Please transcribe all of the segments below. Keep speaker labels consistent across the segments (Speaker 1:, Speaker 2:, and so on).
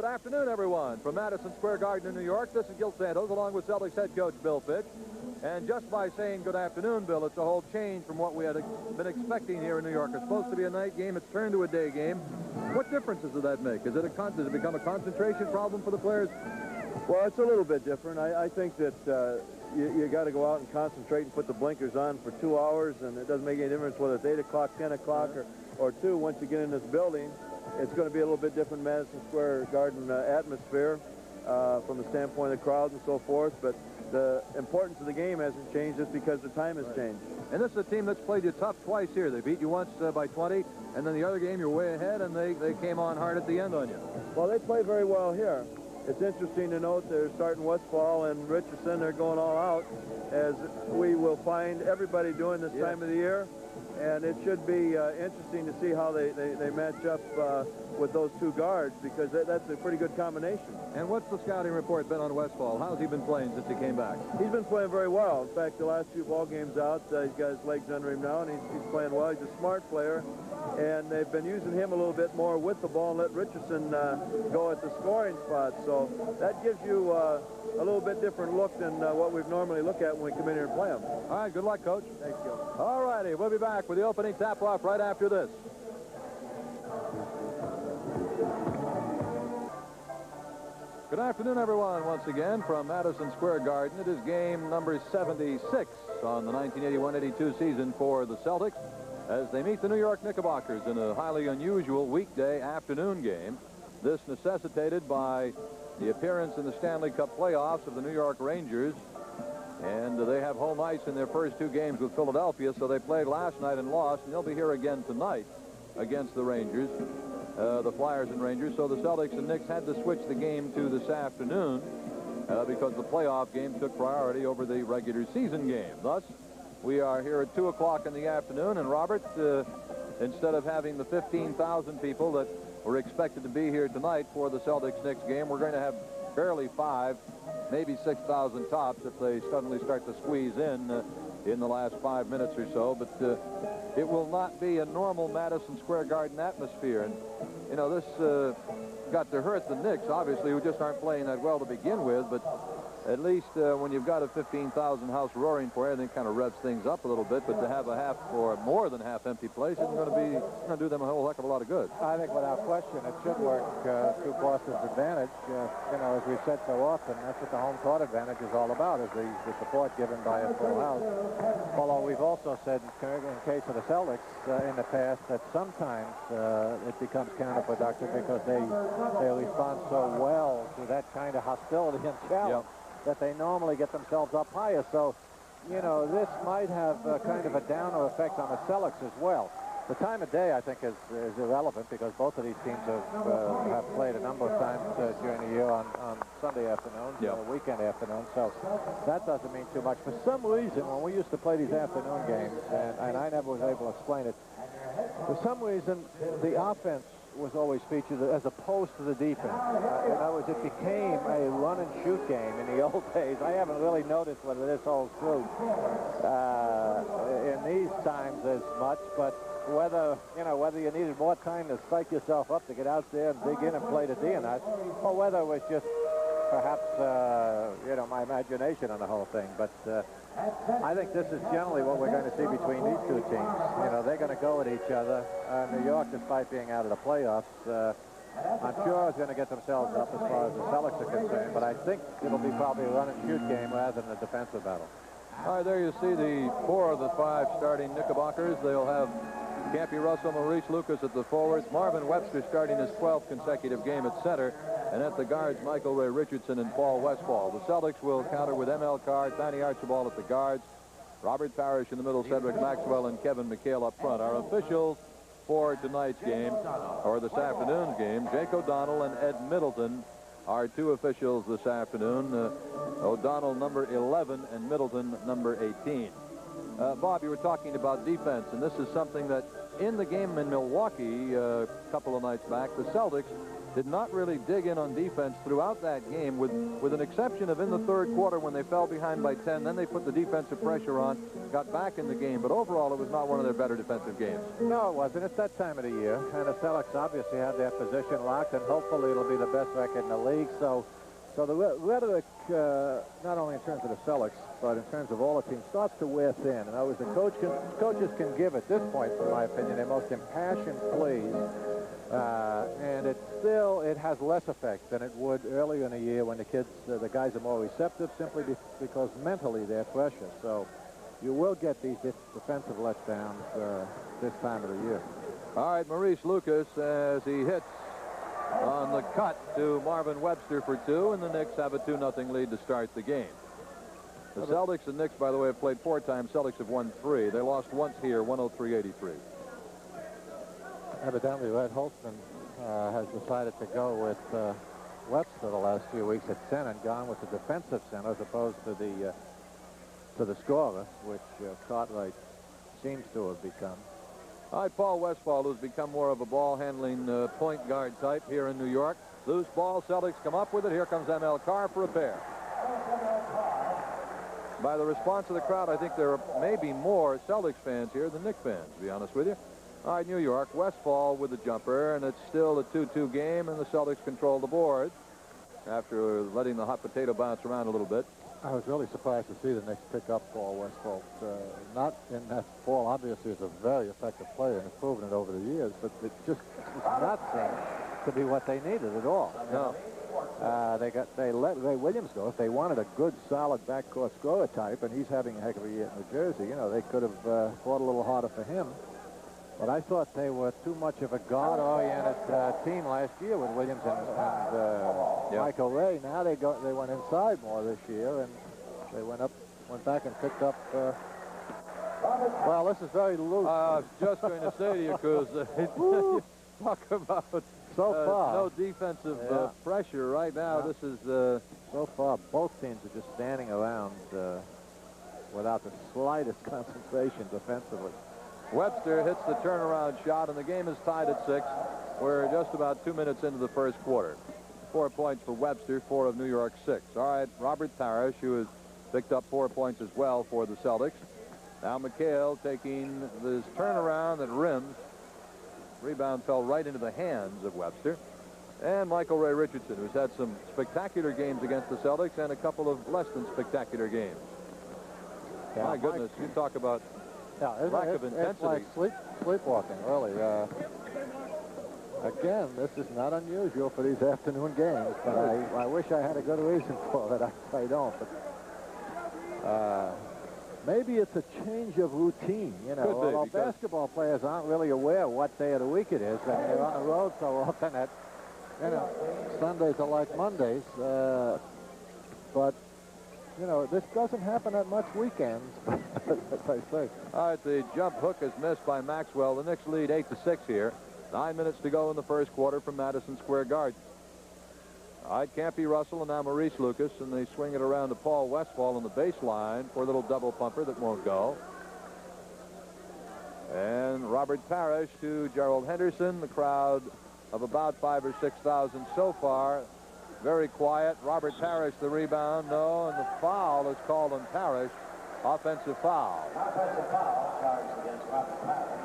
Speaker 1: good afternoon, everyone. From Madison Square Garden in New York, this is Gil Santos, along with Celtics head coach Bill Fitch. And just by saying good afternoon, Bill, it's a whole change from what we had been expecting here in New York. It's supposed to be a night game. It's turned to a day game. What differences does that make? Does it become a concentration problem for the players?
Speaker 2: Well, it's a little bit different. I think that you got to go out and concentrate and put the blinkers on for 2 hours, and it doesn't make any difference whether it's 8 o'clock, 10 o'clock, or 2. Once you get in this building, it's going to be a little bit different Madison Square Garden atmosphere from the standpoint of the crowds and so forth, but the importance of the game hasn't changed just because the time has changed.
Speaker 1: And this is a team that's played you tough twice here. They beat you once by 20, and then the other game you're way ahead, and they came on hard at the end on you.
Speaker 2: Well, they play very well here. It's interesting to note they're starting Westphal and Richardson. They're going all out, as we will find everybody doing this time of the year. And it should be interesting to see how they match up with those two guards, because that's a pretty good combination.
Speaker 1: And what's the scouting report been on Westphal? How's he been playing since he came back?
Speaker 2: He's been playing very well. In fact, the last few ball games out, he's got his legs under him now, and he's playing well. He's a smart player, and they've been using him a little bit more with the ball and let Richardson go at the scoring spot. So that gives you a little bit different look than what we've normally look at when we come in here and play them.
Speaker 1: All right, good luck, Coach.
Speaker 2: Thanks, Gil.
Speaker 1: All righty, we'll be back with the opening tap-off right after this. Good afternoon, everyone, once again from Madison Square Garden. It is game number 76 on the 1981-82 season for the Celtics as they meet the New York Knickerbockers in a highly unusual weekday afternoon game. This necessitated by the appearance in the Stanley Cup playoffs of the New York Rangers. And they have home ice in their first 2 games with Philadelphia, so they played last night and lost, and they'll be here again tonight against the Rangers, the Flyers and Rangers. So the Celtics and Knicks had to switch the game to this afternoon because the playoff game took priority over the regular season game. Thus, we are here at 2 o'clock in the afternoon, and Robert, instead of having the 15,000 people that were expected to be here tonight for the Celtics-Knicks game, we're going to have barely 5, maybe 6,000 tops if they suddenly start to squeeze in the last 5 minutes or so. But it will not be a normal Madison Square Garden atmosphere. And, you know, this got to hurt the Knicks, obviously, who just aren't playing that well to begin with. But at least when you've got a 15,000 house roaring for you, I think kind of revs things up a little bit. But to have a half or more than half empty place isn't going to do them a whole heck of a lot of good.
Speaker 3: I think without question it should work to Boston's advantage. You know, as we've said so often, that's what the home court advantage is all about, is the support given by a full house. Although we've also said in case of the Celtics in the past that sometimes it becomes counterproductive because they respond so well to that kind of hostility and challenge. Yep. That they normally get themselves up higher. So, you know, this might have kind of a downer effect on the Celtics as well. The time of day, I think, is irrelevant because both of these teams have played a number of times during the year on Sunday afternoons, weekend afternoons. So that doesn't mean too much. For some reason, when we used to play these afternoon games, and I never was able to explain it, for some reason, the offense was always featured as opposed to the defense. In other words, it became a run-and-shoot game in the old days. I haven't really noticed whether this holds true in these times as much, but whether you needed more time to psych yourself up to get out there and dig in and play the D or not, or whether it was just perhaps, my imagination on the whole thing. But I think this is generally what we're going to see between these two teams. You know, they're going to go at each other. New York, despite being out of the playoffs, I'm sure is going to get themselves up as far as the Celtics are concerned. But I think it'll be probably a run-and-shoot game rather than a defensive battle.
Speaker 1: All right, there you see the 4 of the 5 starting Knickerbockers. They'll have Campy Russell, Maurice Lucas at the forwards, Marvin Webster starting his 12th consecutive game at center, and at the guards, Michael Ray Richardson and Paul Westphal. The Celtics will counter with ML Carr, Tiny Archibald at the guards, Robert Parish in the middle, Cedric Maxwell, and Kevin McHale up front. Our officials for tonight's game, or this afternoon's game, Jake O'Donnell and Ed Middleton are 2 officials this afternoon. O'Donnell number 11 and Middleton number 18. Bob, you were talking about defense, and this is something that in the game in Milwaukee a couple of nights back, the Celtics did not really dig in on defense throughout that game, with an exception of in the third quarter when they fell behind by 10. Then they put the defensive pressure on, got back in the game. But overall, it was not one of their better defensive games.
Speaker 3: No, it wasn't. It's that time of the year. And the Celtics obviously have their position locked, and hopefully it'll be the best record in the league. So the rhetoric, not only in terms of the Celtics, but in terms of all the teams, starts to wear thin. And always the coaches can give, at this point, in my opinion, their most impassioned pleas. And it has less effect than it would earlier in the year when the kids, the guys are more receptive simply because mentally they're fresher. So you will get these defensive letdowns this time of the year.
Speaker 1: All right, Maurice Lucas as he hits on the cut to Marvin Webster for 2, and the Knicks have a 2-0 lead to start the game. The Celtics and Knicks, by the way, have played 4 times. Celtics have won 3. They lost once here, 103-83.
Speaker 3: Evidently, Red Holtzman has decided to go with Webster the last few weeks at center and gone with the defensive center as opposed to the scorer, which Cartwright seems to have become.
Speaker 1: All right, Paul Westphal, who's become more of a ball-handling point guard type here in New York. Loose ball, Celtics come up with it. Here comes ML Carr for a pair. By the response of the crowd, I think there are maybe more Celtics fans here than Knicks fans, to be honest with you. All right, New York, Westphal with the jumper, and it's still a 2-2 game, and the Celtics control the board after letting the hot potato bounce around a little bit.
Speaker 3: I was really surprised to see the Knicks pick up Paul Westphal. Not in that Paul obviously is a very effective player and has proven it over the years, but it just does not seem to be what they needed at all.
Speaker 1: No.
Speaker 3: They let Ray Williams go. If they wanted a good, solid backcourt scorer type, and he's having a heck of a year in New Jersey, you know, they could have fought a little harder for him. But I thought they were too much of a guard-oriented team last year with Williams and Michael Ray. Now they went inside more this year, and they went back and picked up. Well, this is very loose.
Speaker 1: I was just going to say to you, because talk about
Speaker 3: so far
Speaker 1: no defensive pressure right now.
Speaker 3: No.
Speaker 1: This is
Speaker 3: so far both teams are just standing around without the slightest concentration defensively.
Speaker 1: Webster hits the turnaround shot, and the game is tied at 6. We're just about 2 minutes into the first quarter. 4 points for Webster, 4 of New York's 6. All right, Robert Parish, who has picked up 4 points as well for the Celtics. Now McHale taking this turnaround that rims. Rebound fell right into the hands of Webster. And Michael Ray Richardson, who's had some spectacular games against the Celtics and a couple of less than spectacular games.
Speaker 3: Yeah,
Speaker 1: my goodness, you talk about lack of intensity.
Speaker 3: It's like sleepwalking, really. Again, this is not unusual for these afternoon games, but I wish I had a good reason for it. I don't. But maybe it's a change of routine, you know. Although basketball players aren't really aware what day of the week it is, and they're on the road so often that, you know, Sundays are like Mondays. But you know, this doesn't happen at much weekends, as I say.
Speaker 1: All right, the jump hook is missed by Maxwell. The Knicks lead 8-6 here. 9 minutes to go in the first quarter from Madison Square Garden. All right, Campy Russell and now Maurice Lucas, and they swing it around to Paul Westphal on the baseline for a little double pumper that won't go. And Robert Parish to Gerald Henderson. The crowd of about 5,000 or 6,000 so far. Very quiet. Robert Parish, the rebound. No, and the foul is called on Parish. Offensive foul.
Speaker 4: Offensive foul charged against Robert Parish.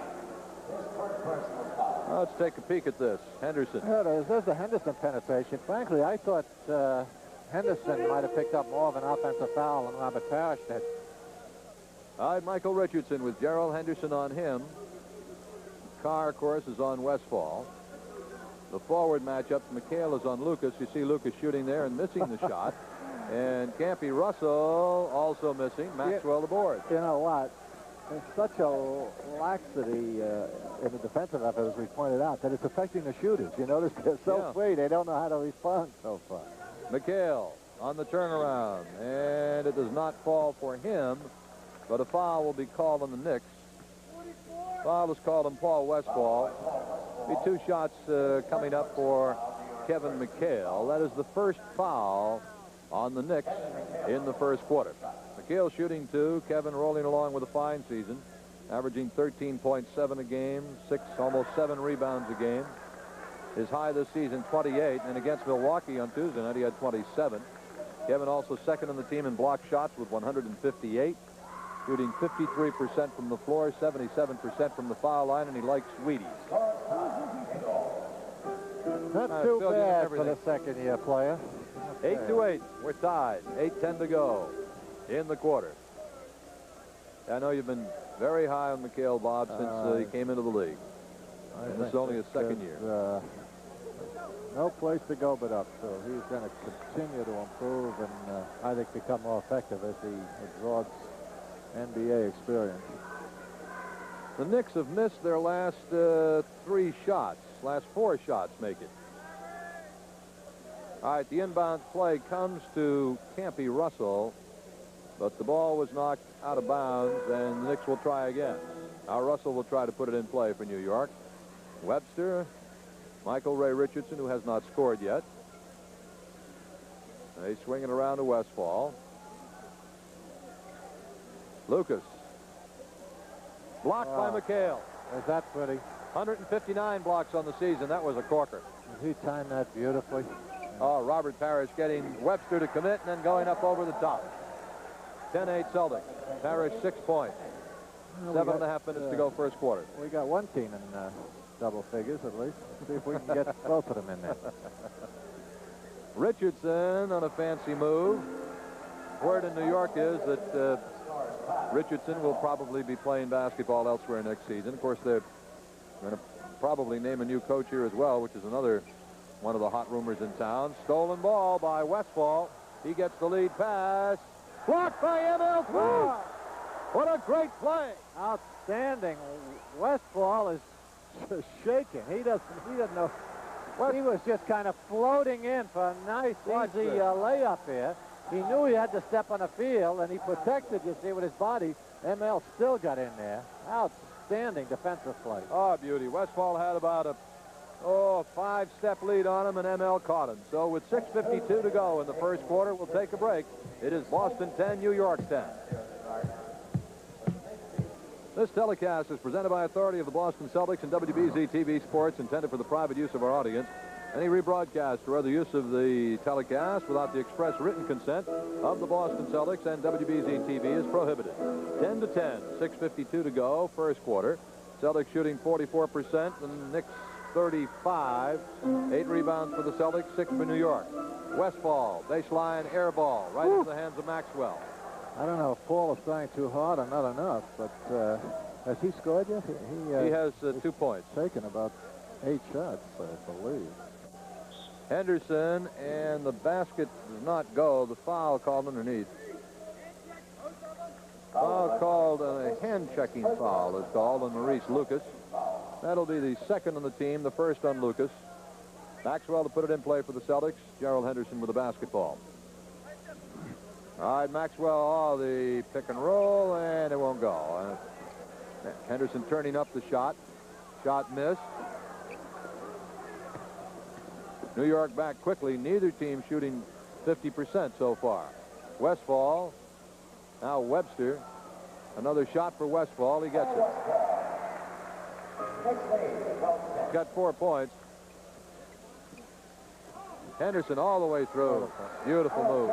Speaker 4: His first personal foul.
Speaker 1: Let's take a peek at this. Henderson.
Speaker 3: Yeah, there's the Henderson penetration. Frankly, I thought Henderson might have picked up more of an offensive foul than Robert Parish did.
Speaker 1: All right, Michael Richardson with Gerald Henderson on him. Carr, of course, is on Westphal. The forward matchup, McHale is on Lucas. You see Lucas shooting there and missing the shot. And Campy Russell also missing. Maxwell the board.
Speaker 3: You know what? There's such a laxity in the defensive effort, as we pointed out, that it's affecting the shooters. You notice they're so free, they don't know how to respond so far.
Speaker 1: McHale on the turnaround. And it does not fall for him, but a foul will be called on the Knicks. Foul is called on Paul Westphal. Be 2 shots coming up for Kevin McHale. That is the first foul on the Knicks in the first quarter. McHale shooting 2. Kevin rolling along with a fine season, averaging 13.7 a game, almost 7 rebounds a game. His high this season, 28. And against Milwaukee on Tuesday night, he had 27. Kevin also second on the team in block shots with 158. Shooting 53% from the floor, 77% from the foul line, and he likes Wheaties.
Speaker 3: Not too bad for the second-year player.
Speaker 1: 8-8. We're tied. 8:10 to go in the quarter. I know you've been very high on McHale, Bob, since he came into the league. And this is only his second year.
Speaker 3: No place to go but up, so he's going to continue to improve and I think become more effective as he absorbs NBA experience.
Speaker 1: The Knicks have missed their last 3 shots. Last 4 shots make it. All right, the inbound play comes to Campy Russell, but the ball was knocked out of bounds, and the Knicks will try again. Now Russell will try to put it in play for New York. Webster, Michael Ray Richardson, who has not scored yet. They swing it around to Westphal. Lucas. Blocked by McHale.
Speaker 3: Is that pretty?
Speaker 1: 159 blocks on the season. That was a corker.
Speaker 3: He timed that beautifully.
Speaker 1: Oh, Robert Parish getting Webster to commit and then going up over the top. 10-8 Celtics. Parish 6 points. 7.5 minutes to go first quarter.
Speaker 3: We got one team in double figures at least. See if we can get both of them in there.
Speaker 1: Richardson on a fancy move. Word in New York is that Richardson will probably be playing basketball elsewhere next season. Of course, they're going to probably name a new coach here as well, which is another one of the hot rumors in town. Stolen ball by Westphal. He gets the lead pass. Blocked by ML.
Speaker 3: Wow.
Speaker 1: What a great play.
Speaker 3: Outstanding. Westphal is shaking. He doesn't know. He was just kind of floating in for a nice, easy layup here. He knew he had to step on the field, and he protected, you see, with his body. ML still got in there. Outstanding defensive play.
Speaker 1: Oh, beauty. Westphal had about a 5-step lead on him, and ML caught him. So with 6:52 to go in the first quarter, we'll take a break. It is Boston 10, New York 10. This telecast is presented by authority of the Boston Celtics and WBZ-TV Sports, intended for the private use of our audience. Any rebroadcast or other use of the telecast without the express written consent of the Boston Celtics and WBZ-TV is prohibited. 10-10, 6:52 to go, first quarter. Celtics shooting 44%, and Knicks 35. 8 rebounds for the Celtics, 6 for New York. Westphal, baseline air ball, right into the hands of Maxwell.
Speaker 3: I don't know if Paul is trying too hard or not enough, but has he scored yet?
Speaker 1: He has 2 points.
Speaker 3: Taken about 8 shots, I believe.
Speaker 1: Henderson, and the basket does not go. The foul called underneath. Foul called, a hand-checking foul is called on Maurice Lucas. That'll be the second on the team, the first on Lucas. Maxwell to put it in play for the Celtics. Gerald Henderson with the basketball. All right, Maxwell, the pick and roll, and it won't go. Henderson turning up the shot. Shot missed. New York back quickly. Neither team shooting 50% so far. Westphal. Now Webster. Another shot for Westphal. He gets it. He's got 4 points. Henderson all the way through. Beautiful move.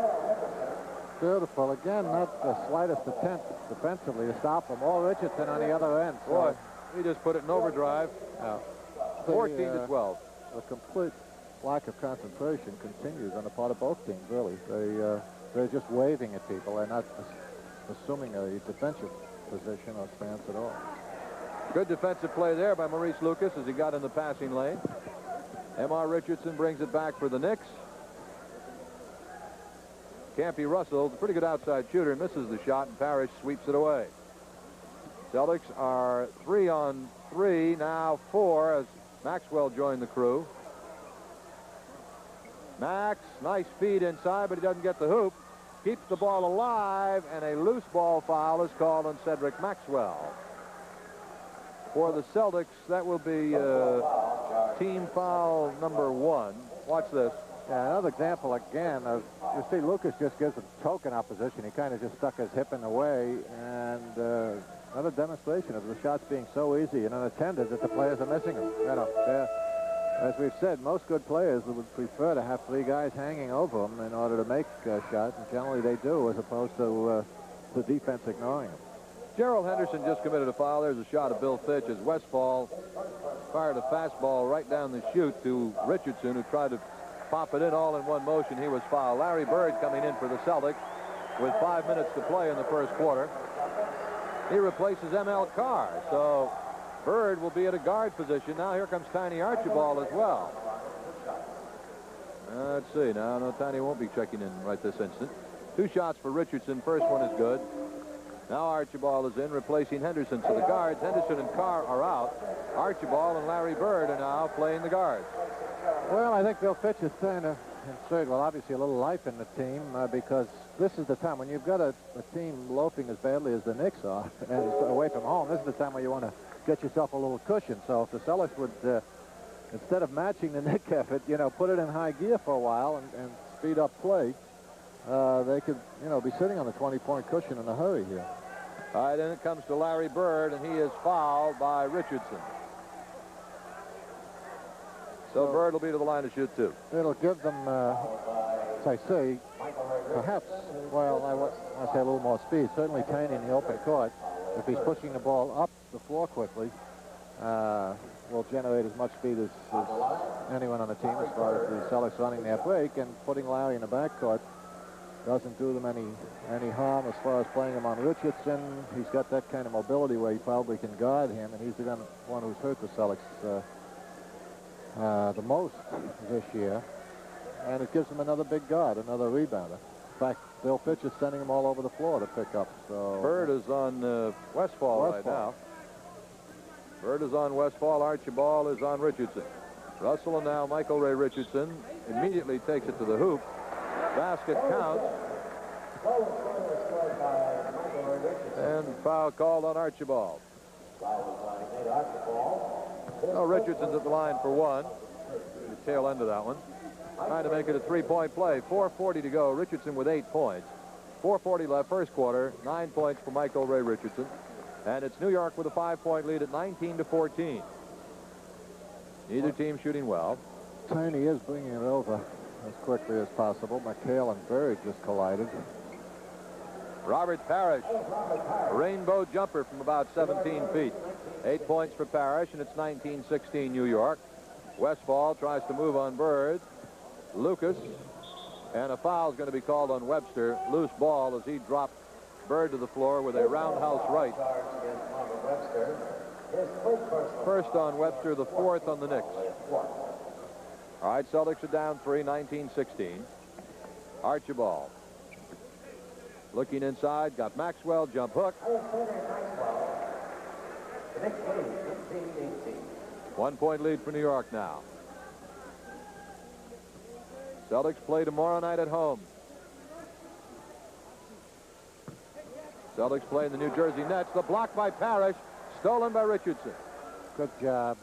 Speaker 3: Beautiful. Again, not the slightest attempt defensively to stop him. All Richardson on the other end. So.
Speaker 1: Boy, he just put it in overdrive. 14-12.
Speaker 3: The complete lack of concentration continues on the part of both teams, really. They're just waving at people. They're not assuming a defensive position or stance at all.
Speaker 1: Good defensive play there by Maurice Lucas as he got in the passing lane. M.R. Richardson brings it back for the Knicks. Campy Russell, a pretty good outside shooter, misses the shot, and Parish sweeps it away. Celtics are 3 on 3, now 4 as Maxwell joined the crew. Max, nice feed inside, but he doesn't get the hoop. Keeps the ball alive, and a loose ball foul is called on Cedric Maxwell. For the Celtics, that will be team foul number 1. Watch this.
Speaker 3: Yeah, another example again of, you see, Lucas just gives a token opposition. He kind of just stuck his hip in the way, and another demonstration of the shots being so easy and unattended that the players are missing them. You know, As we've said, most good players would prefer to have 3 guys hanging over them in order to make shots, and generally they do, as opposed to the defense ignoring them.
Speaker 1: Gerald Henderson just committed a foul. There's a shot of Bill Fitch as Westphal fired a fastball right down the chute to Richardson, who tried to pop it in all in one motion. He was fouled. Larry Bird coming in for the Celtics with 5 minutes to play in the first quarter. He replaces M.L. Carr, so Bird will be at a guard position. Now here comes Tiny Archibald as well. Let's see. Now, no, Tiny won't be checking in right this instant. 2 shots for Richardson. First one is good. Now Archibald is in, replacing Henderson. So the guards, Henderson and Carr, are out. Archibald and Larry Bird are now playing the guards.
Speaker 3: Well, I think Bill Fitch is trying to insert, well, obviously a little life in the team because this is the time when you've got a team loafing as badly as the Knicks are and away from home. This is the time where you want to get yourself a little cushion. So if the Celtics would, instead of matching the Knick effort, put it in high gear for a while and speed up play, they could, be sitting on a 20-point cushion in a hurry here.
Speaker 1: All right, then it comes to Larry Bird, and he is fouled by Richardson. So Bird will be to the line to shoot 2.
Speaker 3: It'll give them, as I say, perhaps, well, I want to say a little more speed. Certainly Tiny in the open court, if he's pushing the ball up the floor quickly, will generate as much speed as anyone on the team as far as the Celtics running their break, and putting Larry in the backcourt doesn't do them any harm as far as playing him on Richardson. He's got that kind of mobility where he probably can guard him, and he's the one who's hurt the Celtics the most this year. And it gives him another big guard, another rebounder. In fact, Bill Fitch is sending him all over the floor to pick up. So
Speaker 1: Bird is on Westphal right now. Bird is on Westphal. Archibald is on Richardson. Russell and now Michael Ray Richardson immediately takes it to the hoop. Basket counts. And foul called on Archibald. Oh, Richardson's at the line for 1. The tail end of that one. Trying to make it a 3-point play. 4:40 to go. Richardson with 8 points. 4:40 left first quarter. 9 points for Michael Ray Richardson. And it's New York with a 5-point lead at 19-14. Neither team shooting well.
Speaker 3: Tiny is bringing it over as quickly as possible. McHale and Bird just collided.
Speaker 1: Robert Parish, a rainbow jumper from about 17 feet. 8 points for Parish, and it's 19-16 New York. Westphal tries to move on Bird. Lucas, and a foul is going to be called on Webster. Loose ball as he dropped Bird to the floor with a roundhouse right. First on Webster, the 4th on the Knicks. All right, Celtics are down 3, 19-16. Archibald. Looking inside, got Maxwell, jump hook. 1-point lead for New York now. Celtics play tomorrow night at home. Celtics play in the New Jersey Nets. The block by Parish, stolen by Richardson.
Speaker 3: Good job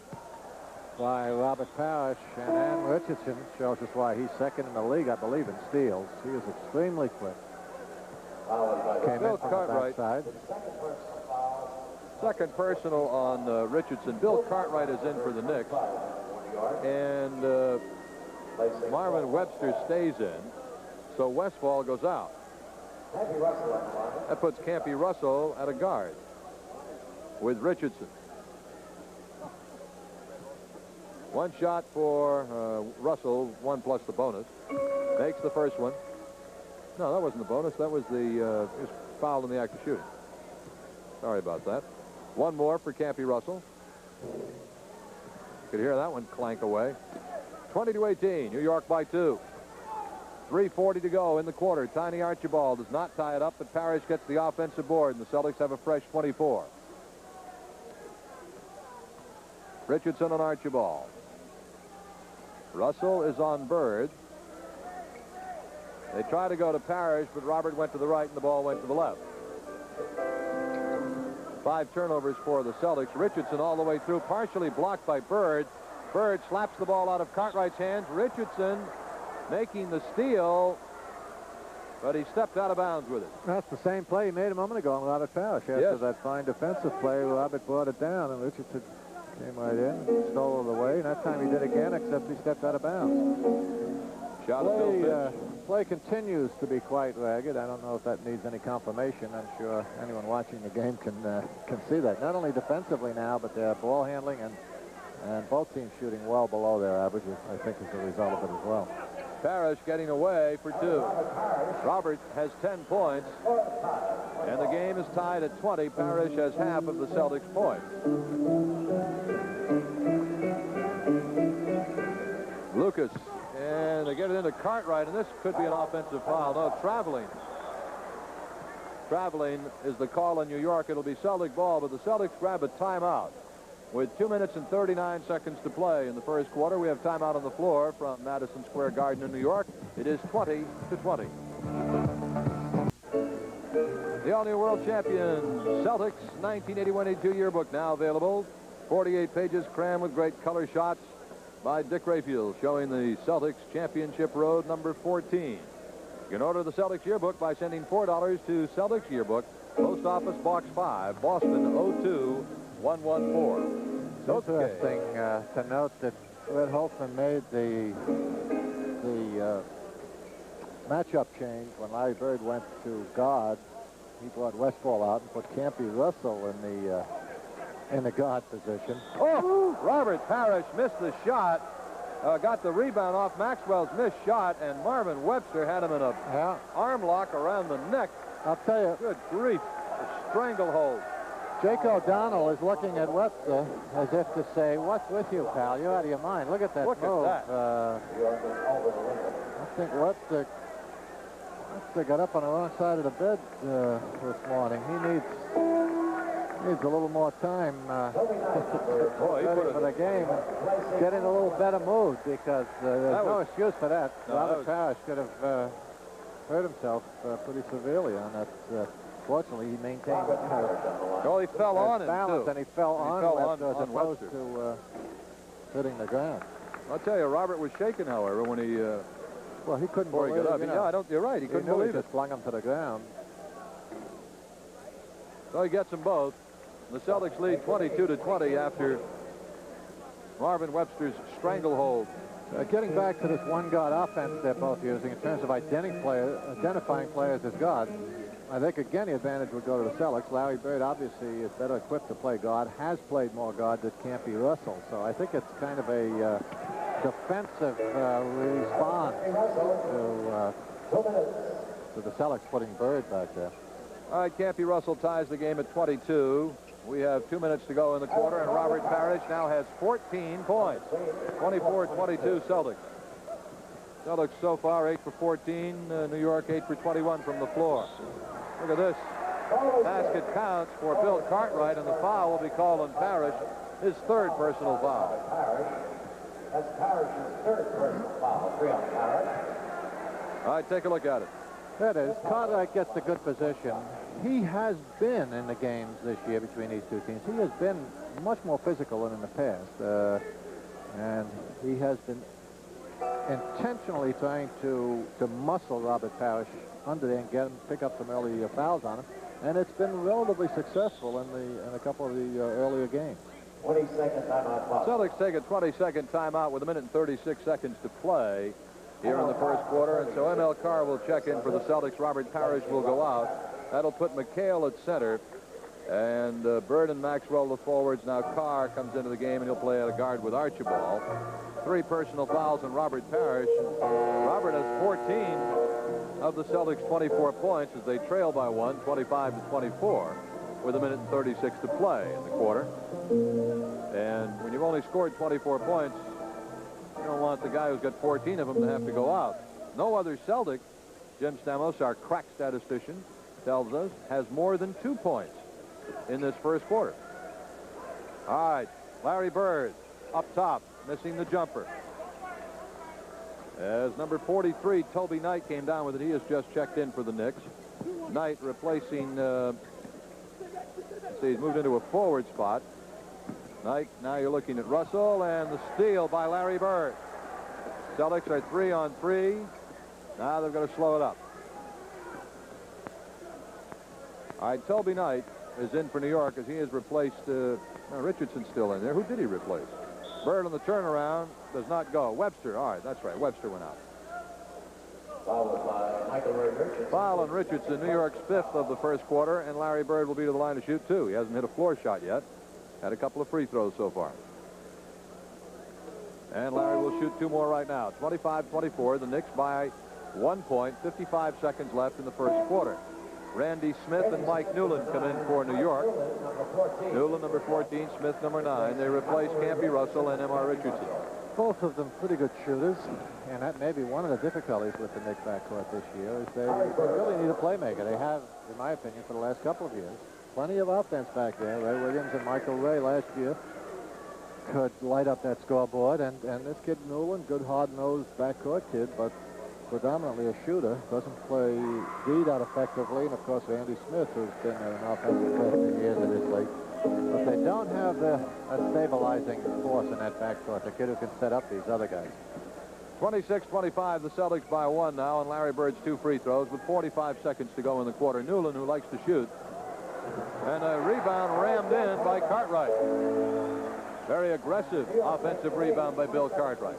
Speaker 3: by Robert Parish, and then Richardson shows us why he's second in the league, I believe, in steals. He is extremely quick. Came
Speaker 1: Bill
Speaker 3: in from
Speaker 1: Cartwright.
Speaker 3: the backside.
Speaker 1: Second personal on Richardson. Bill Cartwright is in for the Knicks. And Marvin Webster stays in. So Westphal goes out. That puts Campy Russell at a guard with Richardson. One shot for Russell, 1 plus the bonus. Makes the first one. No, that wasn't the bonus. That was the he was fouled in the act of shooting. Sorry about that. One more for Campy Russell. You could hear that one clank away. 20-18. New York by 2. 3:40 to go in the quarter. Tiny Archibald does not tie it up, but Parish gets the offensive board, and the Celtics have a fresh 24. Richardson on Archibald. Russell is on Bird. They try to go to Parish, but Robert went to the right and the ball went to the left. 5 turnovers for the Celtics. Richardson all the way through, partially blocked by Bird. Bird slaps the ball out of Cartwright's hands. Richardson making the steal, but he stepped out of bounds with it.
Speaker 3: That's the same play he made a moment ago on Robert Parish. After that fine defensive play, Robert brought it down, and Richardson Came right in, stole it away, and that time he did again, except he stepped out of bounds.
Speaker 1: Shot of Bill Fitch.
Speaker 3: Play continues to be quite ragged. I don't know if that needs any confirmation. I'm sure anyone watching the game can see that. Not only defensively now, but their ball handling and both teams shooting well below their averages, I think, is the result of it as well.
Speaker 1: Parish getting away for 2. Robert has 10 points, and the game is tied at 20. Parish has half of the Celtics' points. Lucas, and they get it into Cartwright, and this could be an offensive foul. No, traveling. Traveling is the call in New York. It'll be Celtic ball, but the Celtics grab a timeout. With 2 minutes and 39 seconds to play in the first quarter, we have timeout on the floor from Madison Square Garden in New York. It is 20-20. The all-new world champion Celtics 1981-82 yearbook now available. 48 pages crammed with great color shots by Dick Rayfield, showing the Celtics championship road number 14. You can order the Celtics yearbook by sending $4 to Celtics Yearbook, Post Office Box 5, Boston 02114.
Speaker 3: It's interesting to note that Red Holtzman made the matchup change when Larry Bird went to guard. He brought Westphal out and put Campy Russell in the guard position.
Speaker 1: Oh, Robert Parish missed the shot. Got the rebound off Maxwell's missed shot, and Marvin Webster had him in a arm lock around the neck.
Speaker 3: I'll tell you.
Speaker 1: Good grief. A stranglehold.
Speaker 3: Jake O'Donnell is looking at Webster as if to say, "What's with you, pal? You're out of your mind. Look at that move."
Speaker 1: At that.
Speaker 3: I think Webster got up on the wrong side of the bed this morning. He needs a little more time for the game and get in a little better mood, because there's no excuse for that. Robert Parish could have hurt himself pretty severely on that. Fortunately, he maintained
Speaker 1: he fell on him,
Speaker 3: balance,
Speaker 1: too.
Speaker 3: and he fell on Webster as opposed to hitting the ground.
Speaker 1: I'll tell you, Robert was shaken, however, when he...
Speaker 3: well, he couldn't
Speaker 1: before he got up. You're right. He couldn't believe it.
Speaker 3: He just flung him to the ground.
Speaker 1: So he gets them both. The Celtics lead 22-20 after Marvin Webster's stranglehold.
Speaker 3: Getting back to this one-guard offense they're both using in terms of identifying players as guards, I think, again, the advantage would go to the Celtics. Larry Bird, obviously, is better equipped to play guard, has played more guard than Campy Russell. So I think it's kind of a defensive response to the Celtics putting Bird back there.
Speaker 1: All right, Campy Russell ties the game at 22. We have 2 minutes to go in the quarter, and Robert Parish now has 14 points. 24-22 Celtics. Celtics so far 8 for 14. New York 8 for 21 from the floor. Look at this. Basket counts for Bill Cartwright, and the foul will be called on Parish, his third personal foul.
Speaker 4: That's Parish's third personal foul. 3 on Parish.
Speaker 1: All right, take a look at it.
Speaker 3: That is, Cartwright gets a good position. He has been in the games this year between these two teams. He has been much more physical than in the past. And he has been intentionally trying to muscle Robert Parish under there and get him, pick up some early fouls on him. And it's been relatively successful in a couple of the earlier games.
Speaker 4: 20-second timeout.
Speaker 1: Celtics take a 20-second timeout with 1 minute and 36 seconds to play here in the first quarter. And so ML Carr will check in for the Celtics. Robert Parish will go out. That'll put McHale at center. And Bird and Maxwell the forwards. Now Carr comes into the game, and he'll play at a guard with Archibald. 3 personal fouls on Robert Parish. Robert has 14 of the Celtics' 24 points as they trail by 1, 25-24, with 1 minute and 36 to play in the quarter. And when you've only scored 24 points, you don't want the guy who's got 14 of them to have to go out. No other Celtic, Jim Stamos, our crack statistician, tells us, has more than 2 points in this first quarter. All right, Larry Bird up top, missing the jumper. As number 43, Toby Knight, came down with it. He has just checked in for the Knicks. Knight replacing, he's moved into a forward spot. Knight, now you're looking at Russell, and the steal by Larry Bird. Celtics are 3 on 3. Now they're going to slow it up. All right, Toby Knight is in for New York as he has replaced Now, Richardson's still in there. Who did he replace? Bird on the turnaround does not go. Webster. All right, that's right. Webster went out.
Speaker 4: Followed by Michael Richardson.
Speaker 1: Foul on Richardson, New York's 5th of the first quarter, and Larry Bird will be to the line to shoot 2. He hasn't hit a floor shot yet. Had a couple of free throws so far. And Larry will shoot 2 more right now. 25-24. The Knicks by 1 point. 55 seconds left in the first quarter. Randy Smith and Mike Newland come in for New York. Newland, number 14, Smith, number 9. They replace Campy Russell and M.R. Richardson.
Speaker 3: Both of them pretty good shooters, and that may be one of the difficulties with the Knicks backcourt this year is they really need a playmaker. They have, in my opinion, for the last couple of years. Plenty of offense back there. Ray Williams and Michael Ray last year could light up that scoreboard, and this kid Newland, good hard-nosed backcourt kid, but predominantly a shooter, doesn't play D that effectively, and of course Randy Smith, who's been an offensive player for years at his league. But they don't have a stabilizing force in that backcourt, the kid who can set up these other guys.
Speaker 1: 26-25, the Celtics by 1 now, and Larry Bird's 2 free throws with 45 seconds to go in the quarter. Newland, who likes to shoot, and a rebound rammed in by Cartwright. Very aggressive offensive rebound by Bill Cartwright.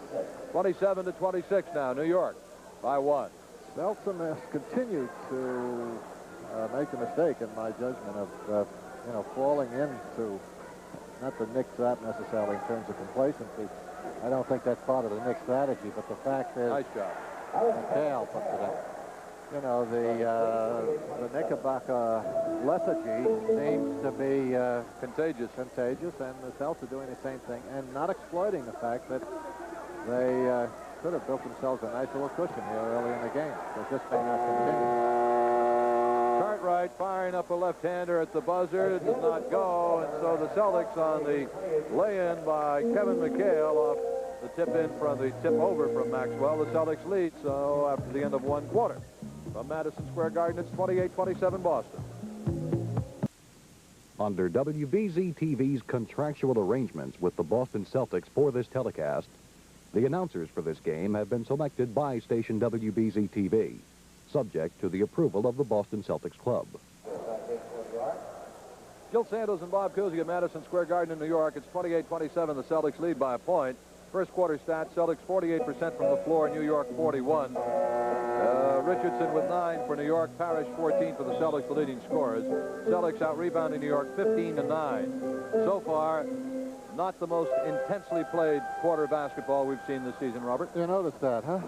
Speaker 1: 27-26 now, New York by 1.
Speaker 3: Seltzer has continued to make the mistake, in my judgment, of falling into, not the Knicks that necessarily in terms of complacency. I don't think that's part of the Knicks strategy, but the fact is,
Speaker 1: nice job.
Speaker 3: McHale puts it in. You know, the Knickerbocker lethargy seems to be contagious, and the Celtics are doing the same thing and not exploiting the fact that they could have built themselves a nice little cushion here early in the game. But this may not continue.
Speaker 1: Cartwright firing up a left-hander at the buzzer. It does not go, and so the Celtics on the lay-in by Kevin McHale off the tip over from Maxwell. The Celtics lead, so after the end of 1 quarter. From Madison Square Garden, it's 28-27 Boston.
Speaker 5: Under WBZ-TV's contractual arrangements with the Boston Celtics for this telecast, the announcers for this game have been selected by station WBZ-TV, subject to the approval of the Boston Celtics Club.
Speaker 1: Gil Santos and Bob Cousy at Madison Square Garden in New York. It's 28-27. The Celtics lead by a point. First quarter stats, Celtics 48% from the floor, New York 41. Richardson with 9 for New York, Parish 14 for the Celtics, the leading scorers. Celtics out-rebounding New York 15-9. So far, not the most intensely played quarter basketball we've seen this season, Robert.
Speaker 3: You noticed that, huh?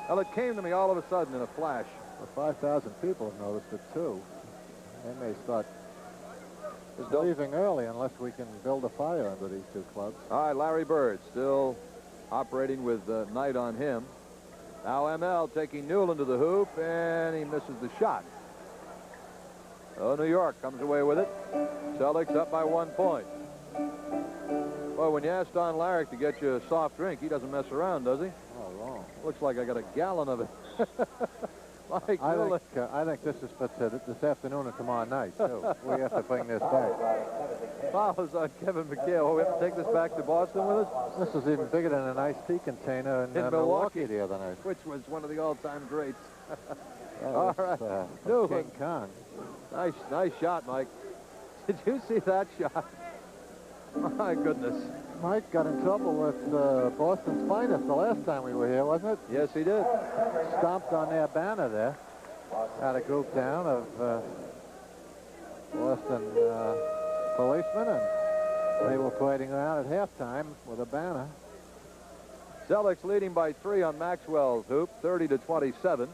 Speaker 1: Well, it came to me all of a sudden in a flash.
Speaker 3: The 5,000 people have noticed it, too. They may start leaving early unless we can build a fire under these two clubs.
Speaker 1: All right, Larry Bird still operating with Knight on him. Now ML taking Newland to the hoop, and he misses the shot. Oh, New York comes away with it. Celtics up by 1 point. Well, when you ask Don Larrick to get you a soft drink, he doesn't mess around, does he?
Speaker 3: Oh, wrong.
Speaker 1: Looks like I got a gallon of it. Mike
Speaker 3: I think this is for this afternoon and tomorrow night, too. We have to bring this back.
Speaker 1: Fouls on Kevin McHale. Oh, we have to take this back to Boston with us?
Speaker 3: This was even bigger than an iced tea container in Milwaukee the other night.
Speaker 1: Which was one of the all-time greats.
Speaker 3: All right. King Kong.
Speaker 1: Nice shot, Mike. Did you see that shot? My goodness.
Speaker 3: Mike got in trouble with Boston's finest the last time we were here, wasn't it?
Speaker 1: Yes, he did.
Speaker 3: Stomped on their banner there. Had a group down of Boston policemen, and they were parading around at halftime with a banner.
Speaker 1: Celtics leading by 3 on Maxwell's hoop, 30-27.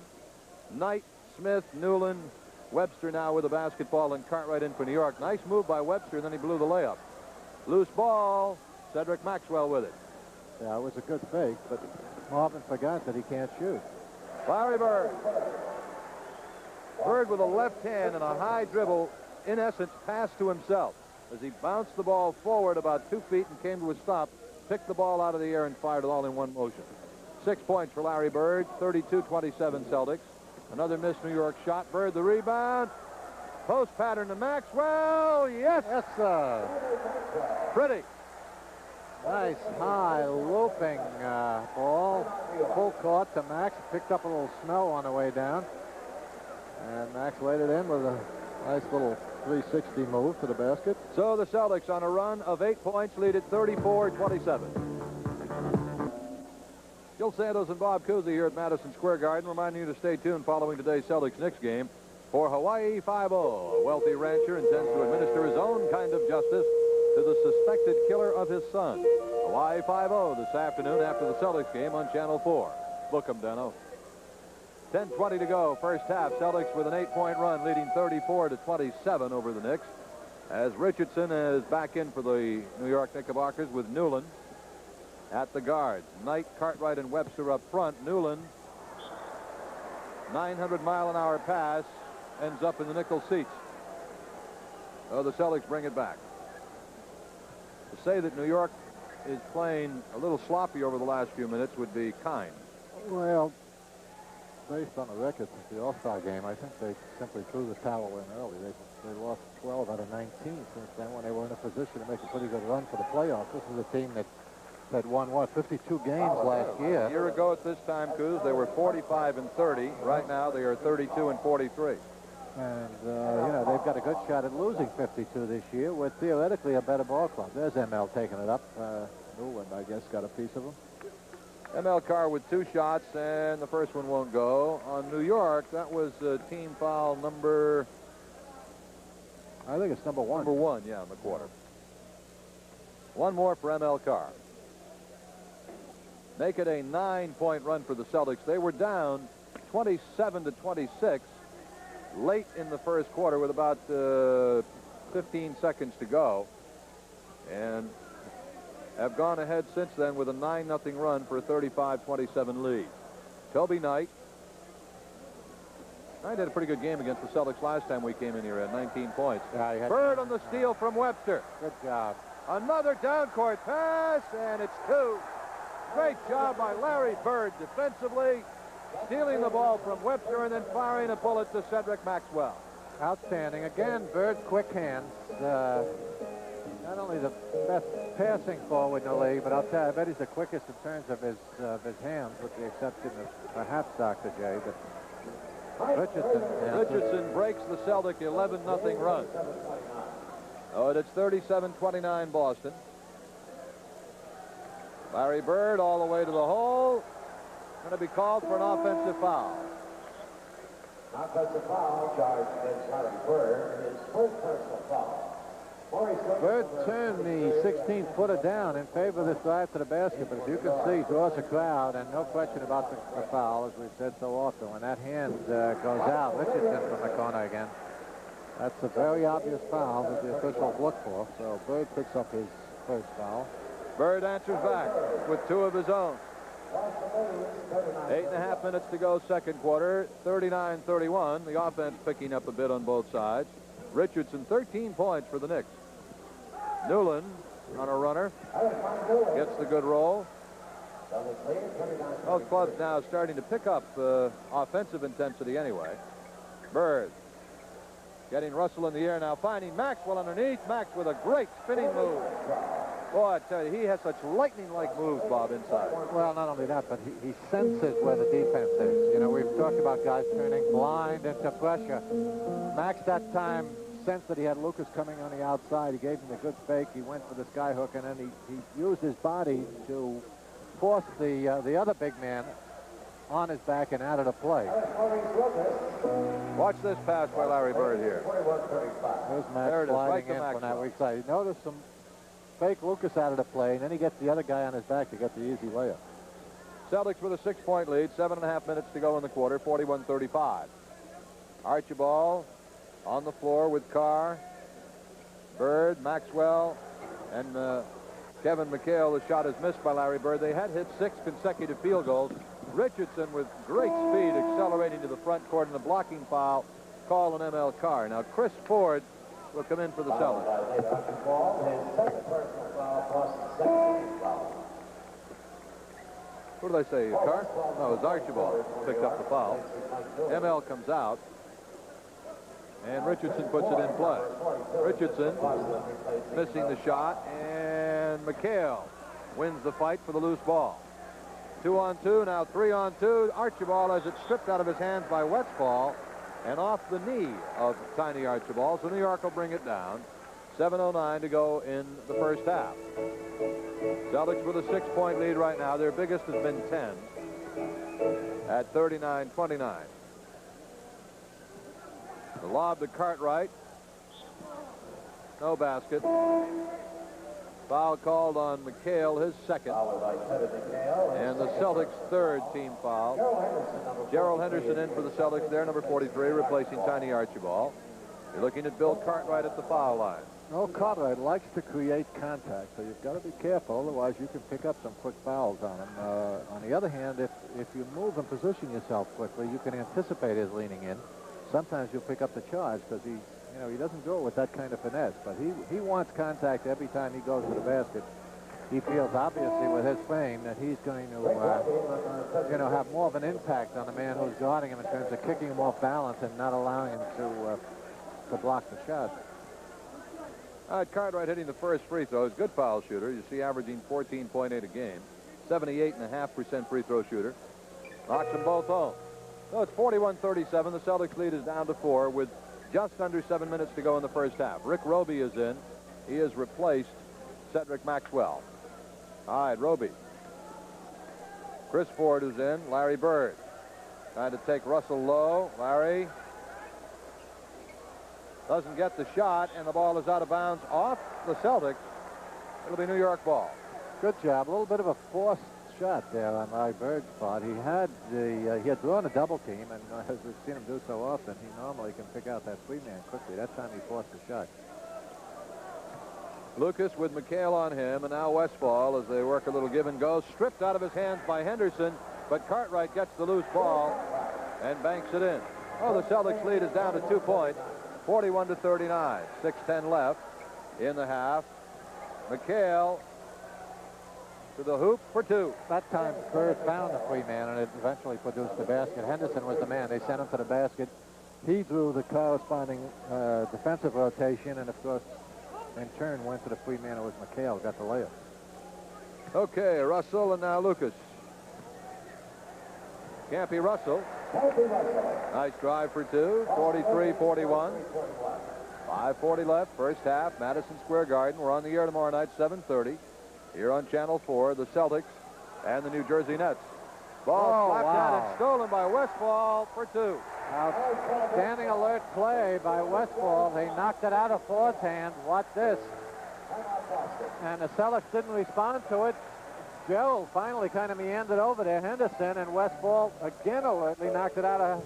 Speaker 1: Knight, Smith, Newland, Webster now with the basketball, and Cartwright in for New York. Nice move by Webster, and then he blew the layup. Loose ball. Cedric Maxwell with it.
Speaker 3: Yeah, it was a good fake, but Marvin forgot that he can't shoot.
Speaker 1: Larry Bird. Bird with a left hand and a high dribble, in essence, passed to himself as he bounced the ball forward about 2 feet and came to a stop, picked the ball out of the air and fired it all in one motion. 6 points for Larry Bird, 32-27 Celtics. Another missed New York shot. Bird the rebound. Post pattern to Maxwell. Yes.
Speaker 3: Yes, sir.
Speaker 1: Pretty.
Speaker 3: Nice high looping ball. Full court to Max. Picked up a little snow on the way down. And Max laid it in with a nice little 360 move to the basket.
Speaker 1: So the Celtics on a run of 8 points, lead at 34-27. Gil Santos and Bob Cousy here at Madison Square Garden, reminding you to stay tuned following today's Celtics-Knicks game for Hawaii Five-0. A wealthy rancher intends to administer his own kind of justice to the suspected killer of his son. Hawaii Five-0 this afternoon after the Celtics game on Channel 4. Book 'em, Deno. 10:20 to go, first half. Celtics with an 8-point run, leading 34-27 over the Knicks. As Richardson is back in for the New York Knickerbockers with Newland at the guards. Knight, Cartwright, and Webster up front. Newland, 900-mile-an-hour pass, ends up in the nickel seats. Oh, the Celtics bring it back. To say that New York is playing a little sloppy over the last few minutes would be kind.
Speaker 3: Well, based on the record since the All-Star game, I think they simply threw the towel in early. They lost 12 out of 19 since then when they were in a position to make a pretty good run for the playoffs. This is a team that won, what, 52 games last year.
Speaker 1: A year ago at this time, Coos, they were 45-30. Right now, they are 32-43.
Speaker 3: And, you know, they've got a good shot at losing 52 this year with theoretically a better ball club. There's ML taking it up. Newland, I guess, got a piece of them.
Speaker 1: ML Carr with 2 shots, and the first one won't go. On New York, that was team foul number...
Speaker 3: I think it's number 1.
Speaker 1: Number 1, yeah, in the quarter. One more for ML Carr. Make it a 9-point run for the Celtics. They were down 27-26 late in the first quarter with about 15 seconds to go, and have gone ahead since then with a 9-0 run for a 35-27 lead. Toby Knight. Knight had a pretty good game against the Celtics last time we came in here at 19 points.
Speaker 3: Yeah,
Speaker 1: Bird on the steal from Webster.
Speaker 3: Good job.
Speaker 1: Another down-court pass, and it's 2. Great job by Larry Bird defensively, stealing the ball from Webster and then firing a bullet to Cedric Maxwell.
Speaker 3: Outstanding. Again, Bird, quick hands. Not only the best passing forward in the league, but I'll tell you, I bet he's the quickest in terms of his hands, with the exception of perhaps Dr. J. But
Speaker 1: Richardson breaks the Celtic 11-0 run. Oh, and it's 37-29 Boston. Larry Bird all the way to the hole. Going to be called for an offensive foul.
Speaker 4: Offensive foul charged against Larry Bird, his first personal foul.
Speaker 3: Bird turned the 16-footer down in favor of this drive to the basket, but as you can see, draws a crowd, and no question about the foul, as we've said so often. When that hand goes out, Richardson from the corner again. That's a very obvious foul that the officials look for, so Bird picks up his first foul.
Speaker 1: Bird answers back with 2 of his own. 8.5 minutes to go, second quarter, 39-31. The offense picking up a bit on both sides. Richardson, 13 points for the Knicks. Newland on a runner. Gets the good roll. Both clubs now starting to pick up offensive intensity anyway. Bird getting Russell in the air now, finding Maxwell underneath. Max with a great spinning move. Boy, I tell you, he has such lightning-like moves, Bob, inside.
Speaker 3: Well, not only that, but he senses where the defense is. You know, we've talked about guys turning blind into pressure. Max that time sensed that he had Lucas coming on the outside. He gave him a good fake. He went for the sky hook, and then he used his body to force the other big man on his back and out of the play.
Speaker 1: Watch this pass by Larry Bird here.
Speaker 3: There's Max sliding in from that weak side. Notice some fake Lucas out of the play, and then he gets the other guy on his back to get the easy layup.
Speaker 1: Celtics with a 6-point lead, 7.5 minutes to go in the quarter, 41-35. Archibald on the floor with Carr, Bird, Maxwell, and Kevin McHale. The shot is missed by Larry Bird. They had hit 6 consecutive field goals. Richardson with great speed accelerating to the front court, and a blocking foul called on ML Carr. Now Chris Ford will come in for the Celtics. What did I say, Carr? No, it was Archibald picked up the foul. ML comes out, and Richardson puts it in play. Richardson missing the shot, and McHale wins the fight for the loose ball. 2-on-2, now 3-on-2. Archibald has it stripped out of his hands by Westphal, and off the knee of Tiny Archibald. So New York will bring it down. 7:09 to go in the first half. Celtics with a 6-point lead right now. Their biggest has been 10 at 39-29. The lob to Cartwright. No basket. Foul called on McHale, his second. And the Celtics' third team foul. Gerald Henderson in for the Celtics there, number 43, replacing Tiny Archibald. You're looking at Bill Cartwright at the foul line.
Speaker 3: No, Cartwright likes to create contact, so you've got to be careful. Otherwise, you can pick up some quick fouls on him. On the other hand, if you move and position yourself quickly, you can anticipate his leaning in. Sometimes you'll pick up the charge because he doesn't go with that kind of finesse. But he wants contact every time he goes to the basket. He feels, obviously, with his frame, that he's going to, have more of an impact on the man who's guarding him in terms of kicking him off balance and not allowing him to block the shot.
Speaker 1: Cartwright hitting the first free throw. He's a good foul shooter. You see, averaging 14.8 a game. 78.5% free throw shooter. Knocks them both home. So it's 41-37. The Celtics lead is down to 4 with just under 7 minutes to go in the first half. Rick Roby is in. He has replaced Cedric Maxwell. All right, Roby. Chris Ford is in. Larry Bird trying to take Russell low. Larry doesn't get the shot, and the ball is out of bounds off the Celtics. It'll be New York ball.
Speaker 3: Good job. A little bit of a forced shot there on Larry Bird's part. He had drawn a double team, and as we've seen him do so often, he normally can pick out that three-man quickly. That time he forced the shot.
Speaker 1: Lucas with McHale on him, and now Westphal as they work a little give and go. Stripped out of his hands by Henderson, but Cartwright gets the loose ball and banks it in. Oh, the Celtics lead is down to 2 points. 41-39. 6:10 left in the half. McHale to the hoop for 2.
Speaker 3: That time Bird found the free man, and it eventually produced the basket. Henderson was the man. They sent him to the basket. He drew the corresponding defensive rotation, and of course, in turn, went to the free man. It was McHale, got the layup.
Speaker 1: Okay, Russell and now Lucas. Campy Russell. Nice drive for 2. 43-41. 5:40 left, first half. Madison Square Garden. We're on the air tomorrow night, 7:30. Here on Channel 4, the Celtics and the New Jersey Nets. Ball slapped down and stolen by Westphal for 2.
Speaker 3: Outstanding alert play by Westphal. He knocked it out of Ford's hand. Watch this. And the Celtics didn't respond to it. Gerald finally kind of meandered over there. Henderson, and Westphal again alertly knocked it out of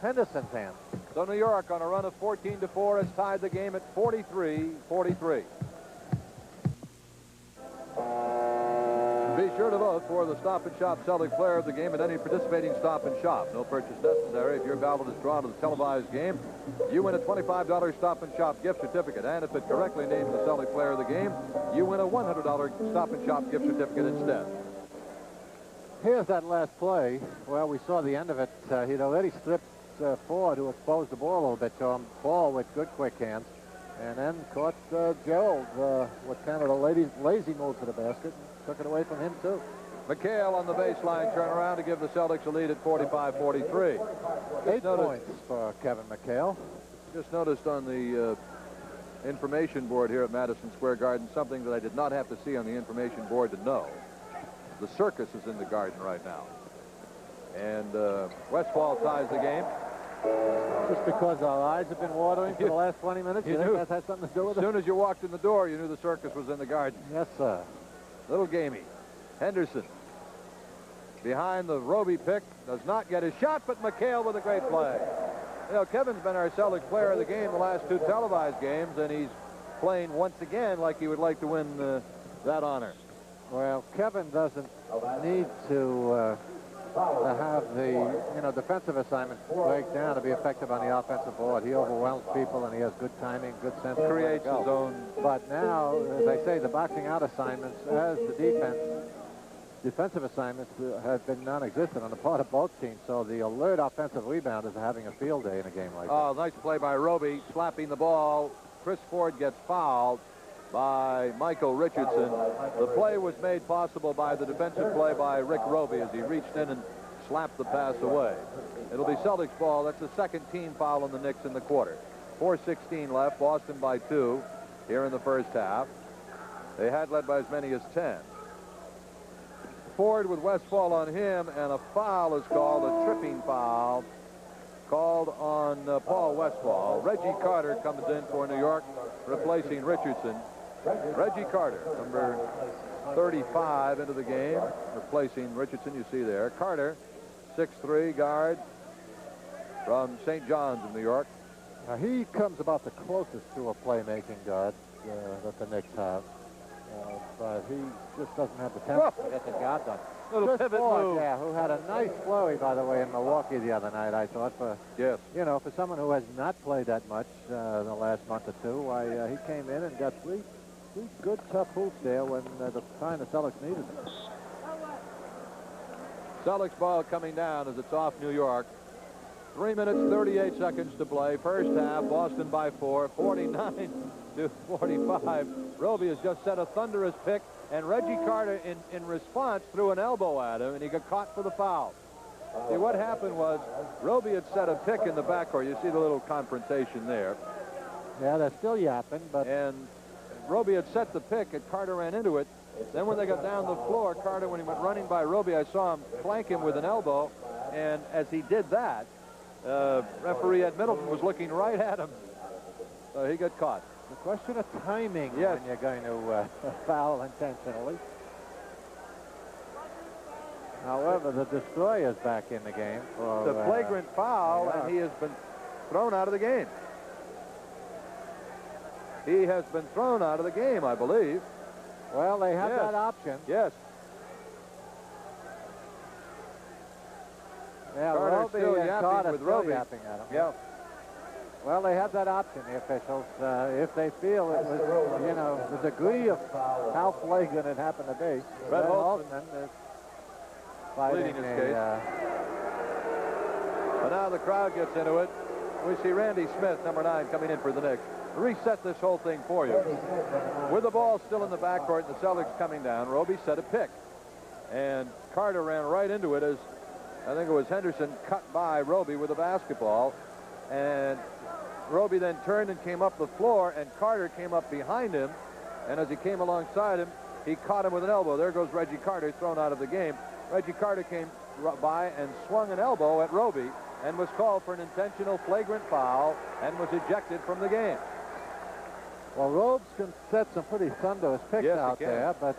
Speaker 3: Henderson's hand.
Speaker 1: So New York on a run of 14-4 has tied the game at 43-43. Be sure to vote for the Stop and Shop Celtic Player of the Game at any participating Stop and Shop. No purchase necessary. If your ballot is drawn to the televised game, you win a $25 Stop and Shop gift certificate. And if it correctly names the Celtic Player of the Game, you win a $100 Stop and Shop gift certificate instead.
Speaker 3: Here's that last play. Well, we saw the end of it. He'd already stripped Ford, who exposed the ball a little bit to him. Ball with good quick hands. And then caught Gerald with kind of a lazy move to the basket. Took it away from him, too.
Speaker 1: McHale on the baseline turnaround to give the Celtics a lead at 45-43.
Speaker 3: 8 points for Kevin McHale.
Speaker 1: Just noticed on the information board here at Madison Square Garden something that I did not have to see on the information board to know. The circus is in the Garden right now. And Westphal ties the game.
Speaker 3: Just because our eyes have been watering for the last 20 minutes, you think that has something to do with it?
Speaker 1: As soon as you walked in the door, you knew the circus was in the Garden.
Speaker 3: Yes, sir.
Speaker 1: Little gamey. Henderson behind the Roby pick, does not get his shot, but McHale with a great play. You know, Kevin's been our Celtic Player of the Game the last 2 televised games, and he's playing once again like he would like to win that honor.
Speaker 3: Well, Kevin doesn't need to have the defensive assignment break down to be effective on the offensive board. He overwhelms people, and he has good timing, good sense.
Speaker 1: Creates his own.
Speaker 3: But now, as I say, the boxing out assignments as the defensive assignments have been non-existent on the part of both teams. So the alert offensive rebounders are having a field day in a game like this.
Speaker 1: Oh, nice play by Roby, slapping the ball. Chris Ford gets fouled by Michael Richardson. The play was made possible by the defensive play by Rick Roby as he reached in and slapped the pass away. It'll be Celtics ball. That's the second team foul on the Knicks in the quarter. 4:16 left. Boston by 2 here in the first half. They had led by as many as 10. Ford with Westphal on him, and a foul is called, a tripping foul called on Paul Westphal. Reggie Carter comes in for New York, replacing Richardson. Reggie Carter, number 35 into the game, replacing Richardson, you see there. Carter, 6'3", guard from St. John's in New York.
Speaker 3: Now, he comes about the closest to a playmaking guard that the Knicks have. But he just doesn't have the tempo to get the job done.
Speaker 1: Little pivot move.
Speaker 3: Yeah, who had a nice flowy, by the way, in Milwaukee the other night, I thought.
Speaker 1: Yes.
Speaker 3: You know, for someone who has not played that much the last month or two, why, he came in and got three good, tough hoops there when the time the Celtics needed them.
Speaker 1: Celtics ball coming down as it's off New York. 3 minutes, 38 seconds to play. First half, Boston by 4, 49-45. Roby has just set a thunderous pick, and Reggie Carter, in response, threw an elbow at him, and he got caught for the foul. See, what happened was Roby had set a pick in the backcourt. You see the little confrontation there.
Speaker 3: Yeah, they're still yapping, but...
Speaker 1: And Roby had set the pick, and Carter ran into it. Then when they got down the floor, Carter, when he went running by Roby, I saw him flank him with an elbow, and as he did that, referee Ed Middleton was looking right at him. So he got caught.
Speaker 3: The question of timing
Speaker 1: yes.
Speaker 3: when you're going to foul intentionally. However, the destroyer's back in the game. For,
Speaker 1: the flagrant foul, and he has been thrown out of the game. He has been thrown out of the game, I believe.
Speaker 3: Well, they have that option.
Speaker 1: Yes.
Speaker 3: Yeah,
Speaker 1: Carter's still yapping with Roby.
Speaker 3: Yapping at him.
Speaker 1: Yeah.
Speaker 3: Well, they have that option, the officials, if they feel it was, you know, the degree of how flagrant it happened to be.
Speaker 1: Brett
Speaker 3: Holtzman is
Speaker 1: pleading his case. But now the crowd gets into it. We see Randy Smith, number 9, coming in for the Knicks. Reset this whole thing for you. With the ball still in the backcourt and the Celtics coming down, Roby set a pick. And Carter ran right into it as, I think it was Henderson, cut by Roby with a basketball. And Roby then turned and came up the floor, and Carter came up behind him. And as he came alongside him, he caught him with an elbow. There goes Reggie Carter, thrown out of the game. Reggie Carter came by and swung an elbow at Roby and was called for an intentional flagrant foul and was ejected from the game.
Speaker 3: Well, Robes can set some pretty thunderous picks out there, but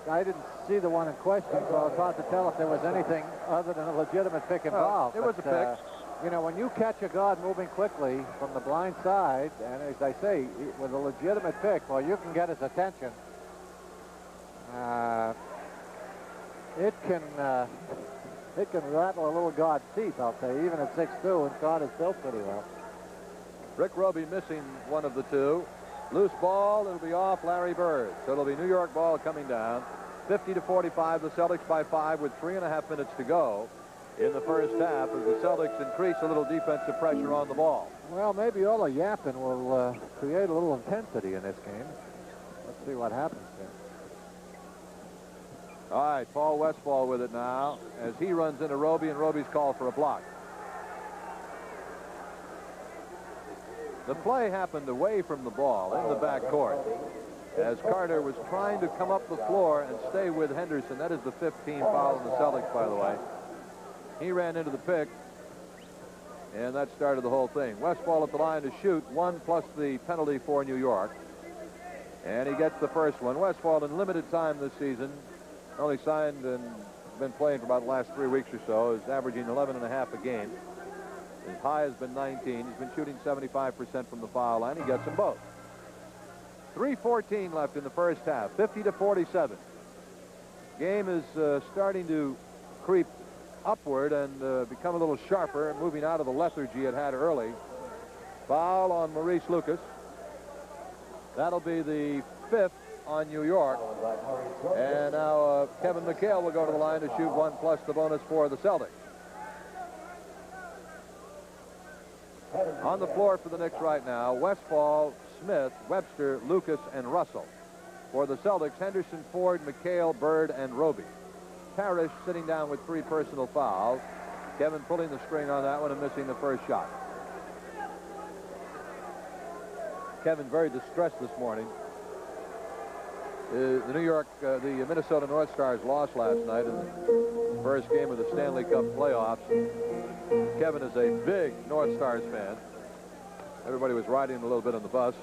Speaker 3: I didn't see the one in question, so it's hard to tell if there was anything other than a legitimate pick involved.
Speaker 1: It was a pick.
Speaker 3: You know, when you catch a guard moving quickly from the blind side, and as I say, with a legitimate pick, well, you can get his attention. It can rattle a little guard's teeth, I'll say, even at 6'2", and Carter's built pretty well.
Speaker 1: Rick Roby missing one of the two. Loose ball, it'll be off Larry Bird. So it'll be New York ball coming down. 50-45, the Celtics by 5 with 3.5 minutes to go in the first half as the Celtics increase a little defensive pressure on the ball.
Speaker 3: Well, maybe all the yapping will create a little intensity in this game. Let's see what happens here.
Speaker 1: All right, Paul Westphal with it now as he runs into Roby, and Roby's called for a block. The play happened away from the ball in the backcourt as Carter was trying to come up the floor and stay with Henderson. That is the 15th foul on the Celtics, by the way. He ran into the pick, and that started the whole thing. Westphal at the line to shoot, 1 plus the penalty for New York. And he gets the first one. Westphal in limited time this season, only signed and been playing for about the last 3 weeks or so, is averaging 11.5 a game. His high has been 19. He's been shooting 75% from the foul line. He gets them both. 3:14 left in the first half, 50-47. Game is starting to creep upward and become a little sharper, and moving out of the lethargy it had early. Foul on Maurice Lucas. That'll be the 5th on New York. And now Kevin McHale will go to the line to shoot 1 plus the bonus for the Celtics. On the floor for the Knicks right now, Westphal, Smith, Webster, Lucas, and Russell. For the Celtics, Henderson, Ford, McHale, Bird, and Roby. Parish sitting down with 3 personal fouls. Kevin pulling the string on that one and missing the first shot. Kevin very distressed this morning. The Minnesota North Stars lost last night in the first game of the Stanley Cup playoffs. Kevin is a big North Stars fan. Everybody was riding a little bit on the bus.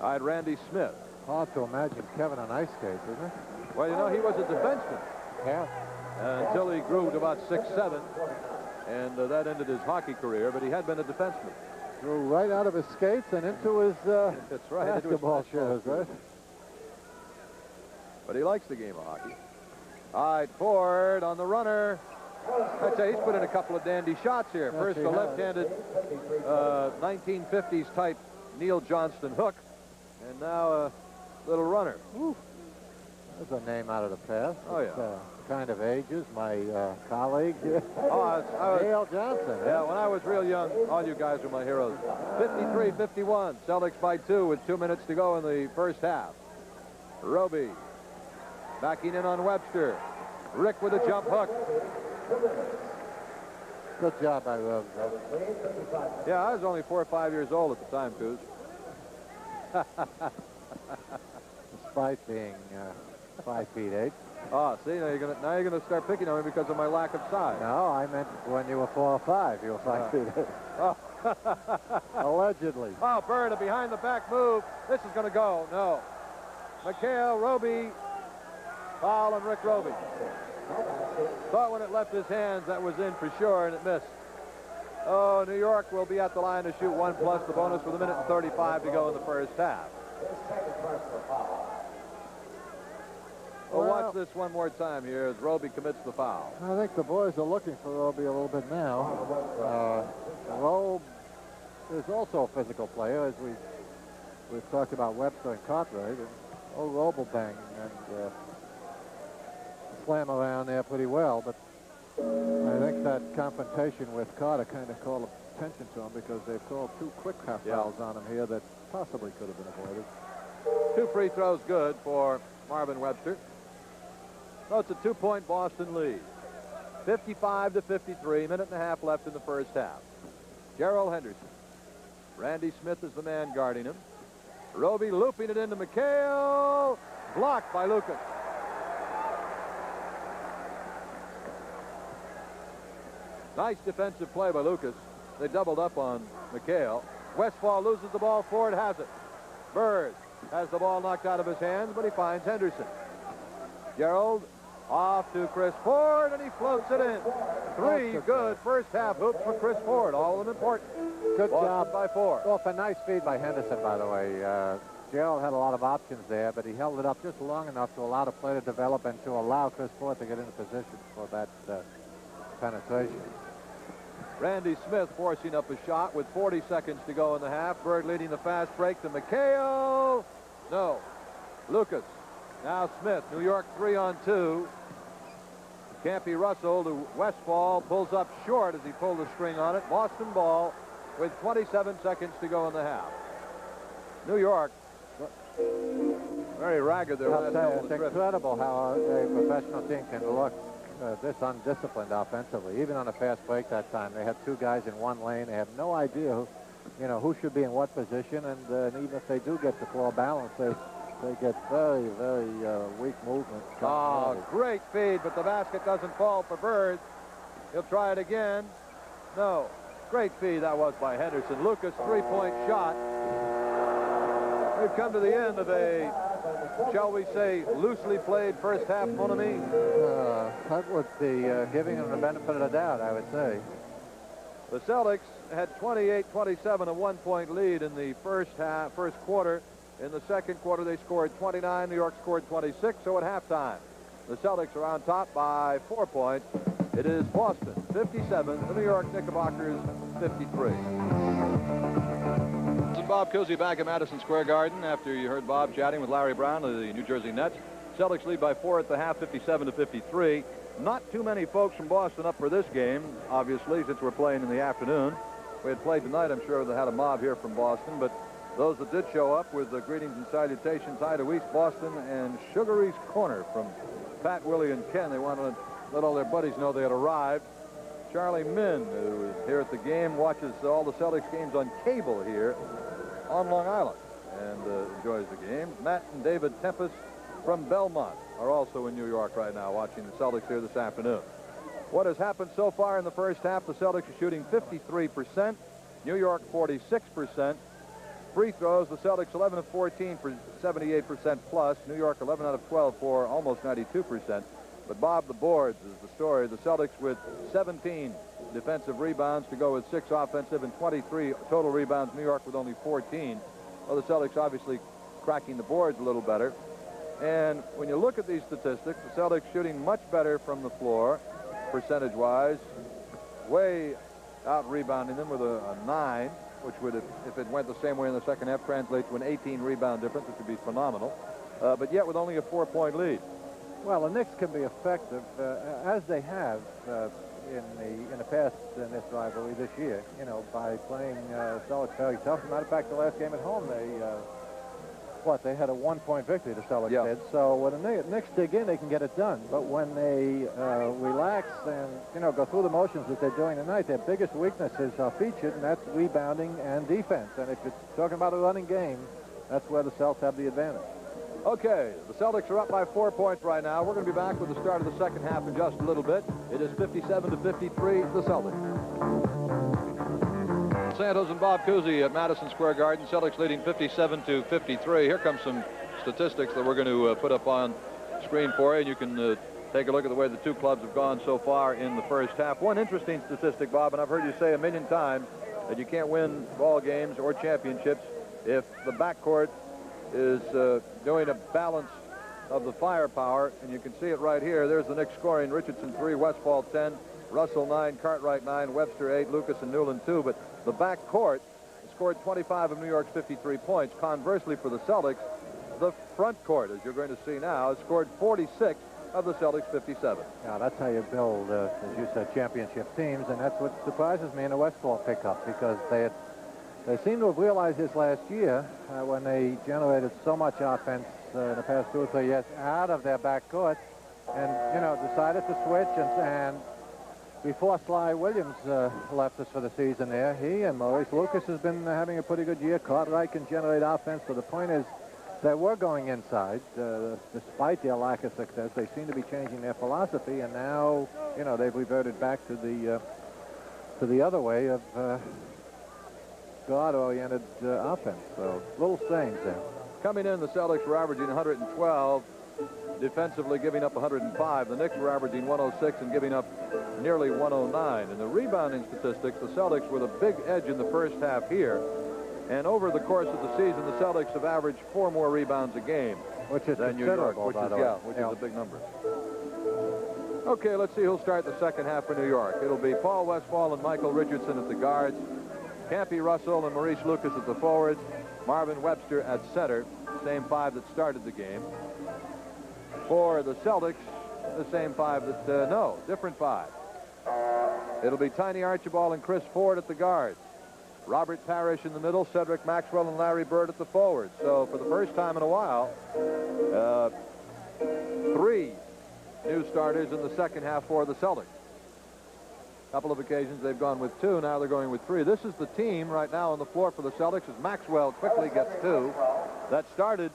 Speaker 1: I had Randy Smith.
Speaker 3: Hard to imagine Kevin on ice skates, isn't it?
Speaker 1: Well, you know, he was a defenseman.
Speaker 3: Yeah.
Speaker 1: Until he grew to about 6'7", and that ended his hockey career, but he had been a defenseman.
Speaker 3: Grew right out of his skates and into his
Speaker 1: That's right,
Speaker 3: basketball shoes, right?
Speaker 1: But he likes the game of hockey. All right, Ford on the runner. I'd say he's put in a couple of dandy shots here.
Speaker 3: Yes,
Speaker 1: First,
Speaker 3: he
Speaker 1: the
Speaker 3: has.
Speaker 1: left-handed 1950s type Neil Johnston hook, and now a little runner.
Speaker 3: Ooh. There's a name out of the past.
Speaker 1: Oh, yeah.
Speaker 3: Kind of ages. My colleague,
Speaker 1: Oh,
Speaker 3: Gil Johnson.
Speaker 1: yeah, when I was real young, all you guys were my heroes. 53-51, Celtics by 2 with 2 minutes to go in the first half. Roby backing in on Webster. Rick with a jump hook.
Speaker 3: Good job by Roby.
Speaker 1: Yeah, I was only 4 or 5 years old at the time, Coos.
Speaker 3: Despite being 5'8".
Speaker 1: Oh, see, now you're gonna start picking on me because of my lack of size.
Speaker 3: No, I meant when you were 4 or 5, you were 5'8".
Speaker 1: Oh.
Speaker 3: Allegedly.
Speaker 1: Oh, Bird, a behind-the-back move. This is going to go. No. McHale, Roby, foul on Rick Roby. Thought when it left his hands that was in for sure, and it missed. Oh, New York will be at the line to shoot 1 plus the bonus with 1:35 to go in the first half. Well, watch this one more time here as Roby commits the foul.
Speaker 3: I think the boys are looking for Roby a little bit now. Robe is also a physical player, as we've talked about Webster and Cartwright. And Robe will bang and slam around there pretty well, but I think that confrontation with Carter kind of called attention to him because they've called 2 quick half fouls on him here that possibly could have been avoided.
Speaker 1: 2 free throws good for Marvin Webster. So it's a 2-point Boston lead. 55-53, minute and a half left in the first half. Gerald Henderson. Randy Smith is the man guarding him. Roby looping it into McHale. Blocked by Lucas. Nice defensive play by Lucas. They doubled up on McHale. Westphal loses the ball. Ford has it. Bird has the ball knocked out of his hands, but he finds Henderson. Gerald off to Chris Ford, and he floats it in. 3 good first half hoops for Chris Ford, all of them important.
Speaker 3: Good
Speaker 1: Boston
Speaker 3: job
Speaker 1: by 4.
Speaker 3: Well, for nice feed by Henderson, by the way. Gerald had a lot of options there, but he held it up just long enough to allow the play to develop and to allow Chris Ford to get into position for that penetration.
Speaker 1: Randy Smith forcing up a shot with 40 seconds to go in the half. Bird leading the fast break to McHale. No. Lucas. Now Smith. New York 3-on-2. Campy Russell to Westphal. Pulls up short as he pulled the string on it. Boston ball with 27 seconds to go in the half. New York very ragged their last couple of
Speaker 3: It's incredible how a professional team can look this undisciplined offensively. Even on a fast break that time, they had 2 guys in 1 lane. They have no idea who should be in what position, and even if they do get the floor balance, they get very, very weak movement.
Speaker 1: Oh, great feed, but the basket doesn't fall for Bird. He'll try it again. No. Great feed that was by Henderson. Lucas, 3-point shot. We've come to the end of a, shall we say, loosely played first half, mon ami.
Speaker 3: That would be giving him the benefit of the doubt, I would say.
Speaker 1: The Celtics had 28-27, a 1-point lead in the first quarter. In the second quarter, they scored 29. New York scored 26. So at halftime, the Celtics are on top by 4 points. It is Boston 57, the New York Knickerbockers 53. This is Bob Cousy back at Madison Square Garden after you heard Bob chatting with Larry Brown of the New Jersey Nets. Celtics lead by 4 at the half, 57-53. Not too many folks from Boston up for this game, obviously, since we're playing in the afternoon. If we had played tonight, I'm sure they had a mob here from Boston, but those that did show up with the greetings and salutations, hi to East Boston and Sugary's Corner from Pat, Willie, and Ken. They wanted to let all their buddies know they had arrived. Charlie Min, who is here at the game, watches all the Celtics games on cable here on Long Island and enjoys the game. Matt and David Tempest from Belmont are also in New York right now watching the Celtics here this afternoon. What has happened so far in the first half, the Celtics are shooting 53%, New York 46%. Free throws, the Celtics 11 of 14 for 78% plus, New York 11 out of 12 for almost 92%. But Bob, the boards is the story. The Celtics with 17 defensive rebounds to go with 6 offensive and 23 total rebounds. New York with only 14. Well, the Celtics obviously cracking the boards a little better. And when you look at these statistics, the Celtics shooting much better from the floor, percentage-wise, way out-rebounding them with a 9, which would, if it went the same way in the second half, translate to an 18 rebound difference, which would be phenomenal. But yet with only a 4-point lead.
Speaker 3: Well, the Knicks can be effective, as they have in the past in this rivalry this year, you know, by playing Celtics very tough. As a matter of fact, the last game at home, they had a 1-point victory, the Celtics did. So when the Knicks dig in, they can get it done. But when they relax and, you know, go through the motions that they're doing tonight, their biggest weaknesses are featured, and that's rebounding and defense. And if you're talking about a running game, that's where the Celtics have the advantage.
Speaker 1: Okay, the Celtics are up by 4 points right now. We're going to be back with the start of the second half in just a little bit. It is 57 to 53, the Celtics. Santos and Bob Cousy at Madison Square Garden. Celtics leading 57 to 53. Here comes some statistics that we're going to put up on screen for you, and you can take a look at the way the two clubs have gone so far in the first half. One interesting statistic, Bob, and I've heard you say a million times that you can't win ball games or championships if the backcourt is doing a balance of the firepower, and you can see it right here. There's the Knicks scoring: Richardson 3, Westphal 10, Russell 9, Cartwright 9, Webster 8, Lucas and Newland 2. But the backcourt scored 25 of New York's 53 points. Conversely, for the Celtics, the front court, as you're going to see now, has scored 46 of the Celtics' 57.
Speaker 3: Yeah, that's how you build, as you said, championship teams, and that's what surprises me in the Westphal pickup, because they seem to have realized this last year when they generated so much offense in the past 2 or 3 years out of their backcourt, and, you know, decided to switch. And before Sly Williams left us for the season there, he and Maurice Lucas has been having a pretty good year. Cartwright can generate offense. So the point is that we're going inside. Despite their lack of success, they seem to be changing their philosophy, and now, you know, they've reverted back to the other way of guard-oriented offense. So little strange there.
Speaker 1: Coming in, the Celtics were averaging 112, defensively giving up 105. The Knicks were averaging 106 and giving up nearly 109. In the rebounding statistics, the Celtics were the big edge in the first half here. And over the course of the season, the Celtics have averaged 4 more rebounds a game than New York, which is a big number. Okay, let's see who'll start the second half for New York. It'll be Paul Westphal and Michael Richardson at the guards, Campy Russell and Maurice Lucas at the forwards, Marvin Webster at center, same 5 that started the game. For the Celtics, the same 5 that, different 5. It'll be Tiny Archibald and Chris Ford at the guards, Robert Parish in the middle, Cedric Maxwell and Larry Bird at the forwards. So for the first time in a while, 3 new starters in the second half for the Celtics. Couple of occasions they've gone with 2. Now they're going with 3. This is the team right now on the floor for the Celtics as Maxwell quickly gets 2. That started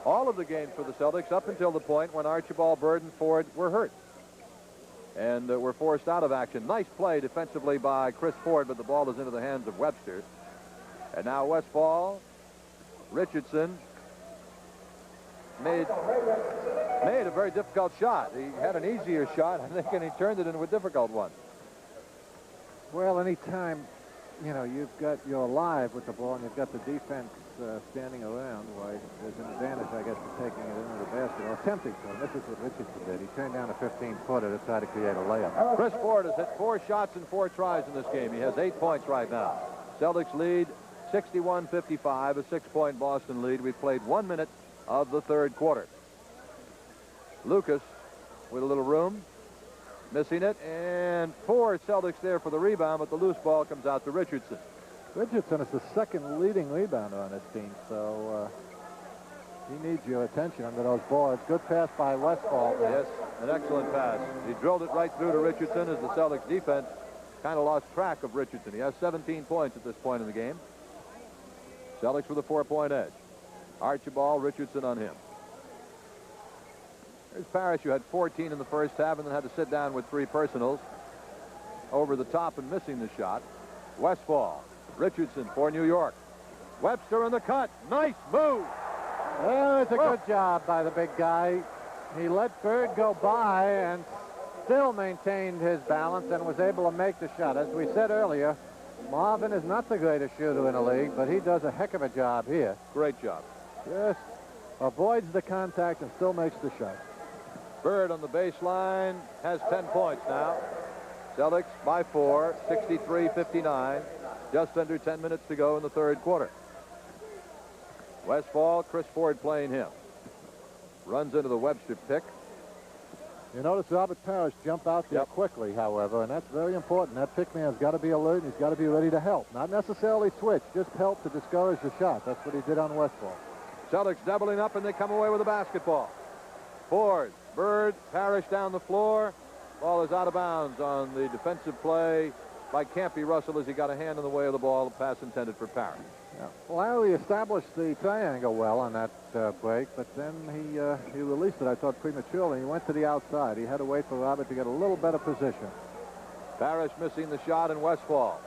Speaker 1: all of the games for the Celtics up until the point when Archibald, Bird, and Ford were hurt and were forced out of action. Nice play defensively by Chris Ford, but the ball is into the hands of Webster. And now Westphal, Richardson made a very difficult shot. He had an easier shot, I think, and he turned it into a difficult one.
Speaker 3: Well, anytime, you know, you're alive with the ball and you've got the defense standing around, why, there's an advantage, I guess, to taking it into the basket or attempting to. And this is what Richardson did. He turned down a 15-footer to try to create a layup.
Speaker 1: Chris Ford has hit 4 shots and 4 tries in this game. He has 8 points right now. Celtics lead 61-55, a 6-point Boston lead. We've played 1 minute of the third quarter. Lucas with a little room. Missing it, and 4 Celtics there for the rebound, but the loose ball comes out to Richardson.
Speaker 3: Richardson is the second leading rebounder on this team, so he needs your attention under those boards. Good pass by Westphal.
Speaker 1: Yes. An excellent pass. He drilled it right through to Richardson as the Celtics defense kind of lost track of Richardson. He has 17 points at this point in the game. Celtics with a 4-point edge. Archibald, Richardson on him. There's Parish, who had 14 in the first half and then had to sit down with 3 personals. Over the top and missing the shot. Westphal, Richardson for New York. Webster in the cut. Nice move.
Speaker 3: Well, it's a good job by the big guy. He let Bird go by and still maintained his balance and was able to make the shot. As we said earlier, Marvin is not the greatest shooter in the league, but he does a heck of a job here.
Speaker 1: Great job.
Speaker 3: Just avoids the contact and still makes the shot.
Speaker 1: Bird on the baseline has 10 points now. Celtics by 4, 63-59. Just under 10 minutes to go in the third quarter. Westphal, Chris Ford playing him. Runs into the Webster pick.
Speaker 3: You notice Robert Parish jump out there quickly, however, and that's very important. That pick man's got to be alert, and he's got to be ready to help. Not necessarily switch, just help to discourage the shot. That's what he did on Westphal.
Speaker 1: Celtics doubling up, and they come away with a basketball. Ford, Bird, Parish down the floor. Ball is out of bounds on the defensive play by Campy Russell as he got a hand in the way of the ball. Pass intended for Parish.
Speaker 3: Yeah. Larry established the triangle well on that break, but then he released it, I thought, prematurely. He went to the outside. He had to wait for Robert to get a little better position.
Speaker 1: Parish missing the shot in Westphal.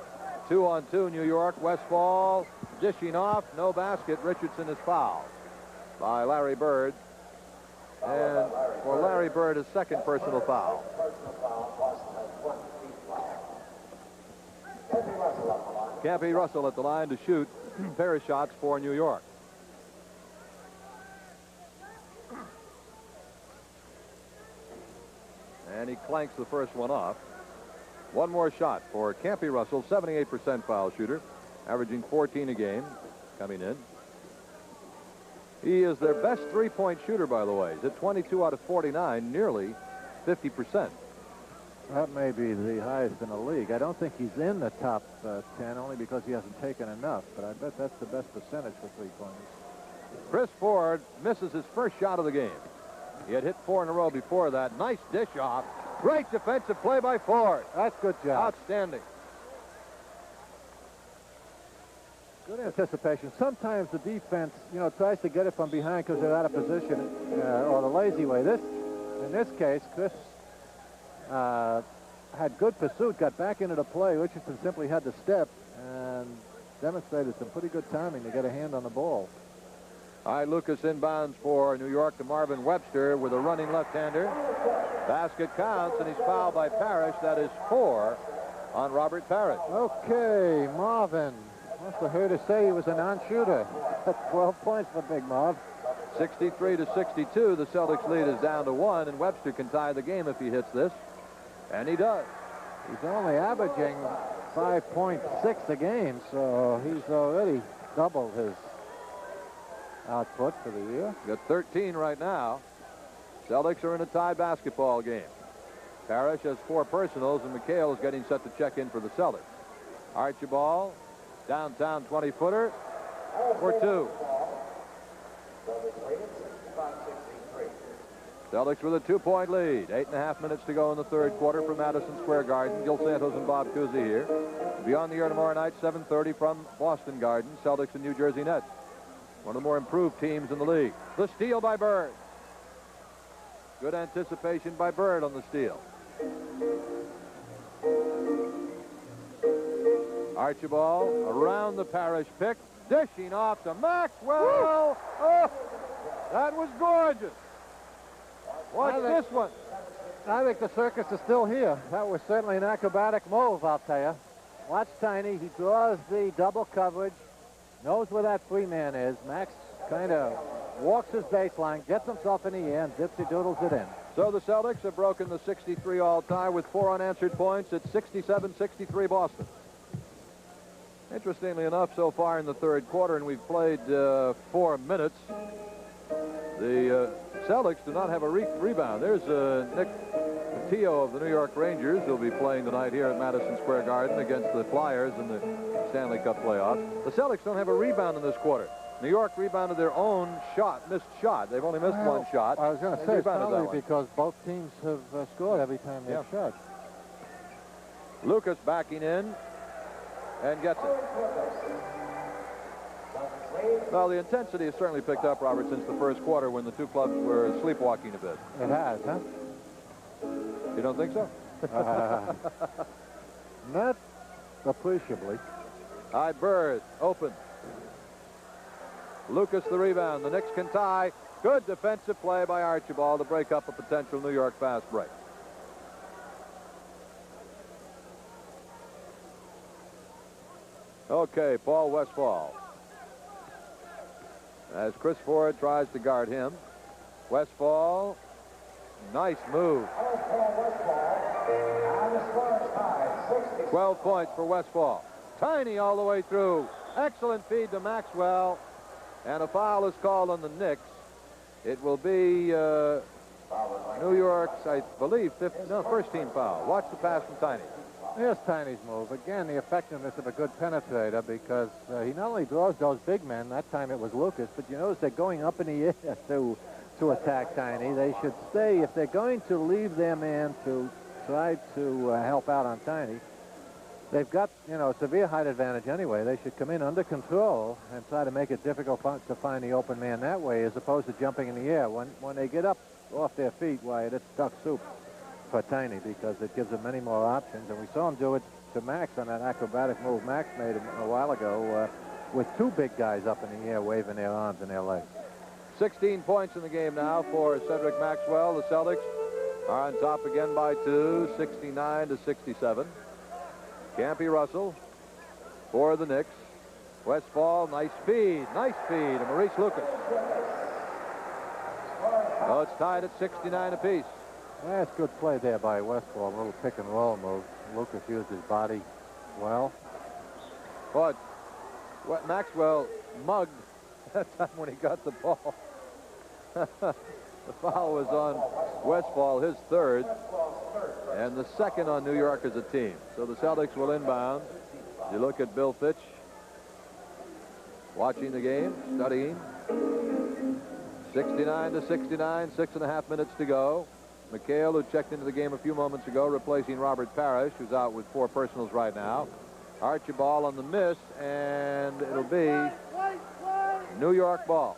Speaker 1: 2-on-2 New York. Westphal dishing off. No basket. Richardson is fouled by Larry Bird. And for Larry Bird, his second personal foul. Campy Russell at the line to shoot pair of shots for New York. And he clanks the first one off. One more shot for Campy Russell, 78% foul shooter, averaging 14 a game coming in. He is their best three-point shooter, by the way. He's at 22 out of 49, nearly 50%.
Speaker 3: That may be the highest in the league. I don't think he's in the top 10 only because he hasn't taken enough, but I bet that's the best percentage for three-pointers.
Speaker 1: Chris Ford misses his first shot of the game. He had hit 4 in a row before that. Nice dish off. Great defensive play by Ford.
Speaker 3: That's good job.
Speaker 1: Outstanding.
Speaker 3: Good anticipation. Sometimes the defense, tries to get it from behind because they're out of position or the lazy way. In this case, Chris had good pursuit, got back into the play. Richardson simply had to step and demonstrated some pretty good timing to get a hand on the ball.
Speaker 1: All right, Lucas inbounds for New York to Marvin Webster with a running left-hander. Basket counts, and he's fouled by Parish. That is 4 on Robert Parish.
Speaker 3: Okay, Marvin. Must have heard us say he was a non-shooter. That's 12 points for Big Marv.
Speaker 1: 63-62. The Celtics lead is down to 1, and Webster can tie the game if he hits this. And he does.
Speaker 3: He's only averaging 5.6 a game, so he's already doubled his output for the year.
Speaker 1: Got 13 right now. Celtics are in a tie basketball game. Parish has 4 personals, and McHale is getting set to check in for the Celtics. Archibald, downtown 20-footer for 2. Celtics with a 2-point lead. 8.5 minutes to go in the third quarter from Madison Square Garden. Gil Santos and Bob Cousy here. Be on the air tomorrow night, 7:30 from Boston Garden. Celtics and New Jersey Nets. One of the more improved teams in the league. The steal by Bird. Good anticipation by Bird on the steal. Archibald around the Parish pick. Dishing off to Maxwell. Oh, that was gorgeous. Watch this one.
Speaker 3: I think the circus is still here. That was certainly an acrobatic move, I'll tell you. Watch Tiny. He draws the double coverage. Knows where that free man is. Max kind of walks his baseline, gets himself in the air, and dipsy doodles it in.
Speaker 1: So the Celtics have broken the 63-all tie with 4 unanswered points at 67-63 Boston. Interestingly enough, so far in the third quarter, and we've played 4 minutes, the Celtics do not have a rebound. There's Nick Tio of the New York Rangers, who'll be playing tonight here at Madison Square Garden against the Flyers in the Stanley Cup playoffs. The Celtics don't have a rebound in this quarter. New York rebounded their own missed shot. They've only missed one shot.
Speaker 3: I was going to say, it's probably because both teams have scored every time they've shot.
Speaker 1: Lucas backing in and gets it. Well, the intensity has certainly picked up, Robert, since the first quarter when the two clubs were sleepwalking a bit.
Speaker 3: It has, huh?
Speaker 1: You don't think so?
Speaker 3: Not appreciably.
Speaker 1: High Bird, open. Lucas the rebound. The Knicks can tie. Good defensive play by Archibald to break up a potential New York fast break. Okay, Paul Westphal. As Chris Ford tries to guard him. Westphal, nice move. 12 points for Westphal. Tiny all the way through. Excellent feed to Maxwell. And a foul is called on the Knicks. It will be New York's, I believe, first team foul. Watch the pass from Tiny.
Speaker 3: Here's Tiny's move. Again, the effectiveness of a good penetrator, because he not only draws those big men, that time it was Lucas, but you notice they're going up in the air to attack Tiny. They should stay, if they're going to leave their man to try to help out on Tiny, they've got, a severe height advantage anyway. They should come in under control and try to make it difficult to find the open man that way, as opposed to jumping in the air. When they get up off their feet, why, it's duck soup for Tiny, because it gives them many more options. And we saw him do it to Max on that acrobatic move Max made a while ago with two big guys up in the air waving their arms and their legs. 16
Speaker 1: points in the game now for Cedric Maxwell. The Celtics are on top again by 2, 69-67. Campy Russell for the Knicks. Westphal, nice feed, and Maurice Lucas. Oh, it's tied at 69 apiece.
Speaker 3: That's good play there by Westphal, a little pick and roll move. Lucas used his body well.
Speaker 1: But what Maxwell mugged that time when he got the ball. The foul was on Westphal, his third, and the second on New York as a team. So the Celtics will inbound. You look at Bill Fitch watching the game, studying. 69-69, 6.5 minutes to go. McHale, who checked into the game a few moments ago, replacing Robert Parish, who's out with 4 personals right now. Archibald on the miss, and it'll be New York ball.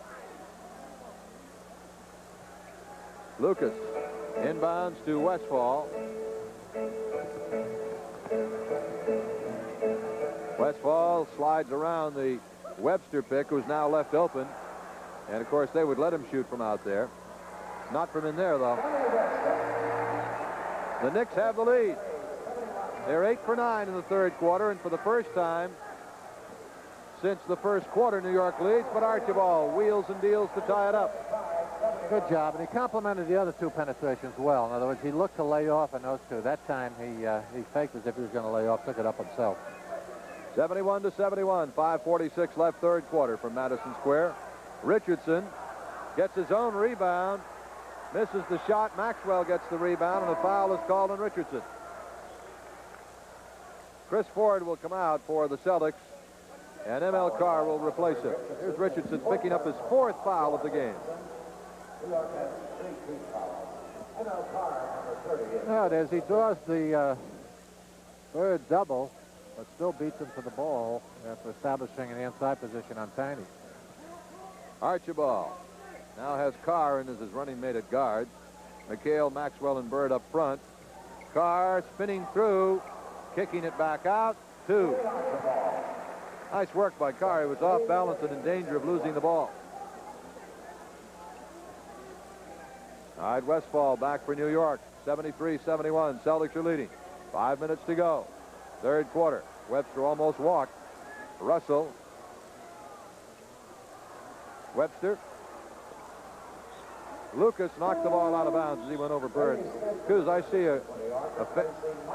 Speaker 1: Lucas inbounds to Westphal. Westphal slides around the Webster pick, who's now left open. And, of course, they would let him shoot from out there. Not from in there, though. The Knicks have the lead. They're 8 for 9 in the third quarter, and for the first time since the first quarter, New York leads, but Archibald wheels and deals to tie it up.
Speaker 3: Good job, and he complimented the other 2 penetrations well. In other words, he looked to lay off in those 2. That time he faked as if he was going to lay off, took it up himself.
Speaker 1: 71-71, 5:46 left third quarter from Madison Square. Richardson gets his own rebound, misses the shot. Maxwell gets the rebound, and a foul is called on Richardson. Chris Ford will come out for the Celtics, and M.L. Carr will replace him. Here's Richardson picking up his 4th foul of the game.
Speaker 3: Now it is. He draws the third double, but still beats him to the ball after establishing an inside position on Tiny.
Speaker 1: Archibald now has Carr in as his running mate at guard. McHale, Maxwell, and Bird up front. Carr spinning through, kicking it back out. 2. Nice work by Carr. He was off balance and in danger of losing the ball. All right, Westphal back for New York. 73-71. Celtics are leading. 5 minutes to go. Third quarter. Webster almost walked. Russell. Webster. Lucas knocked the ball out of bounds as he went over Bird. Because I see a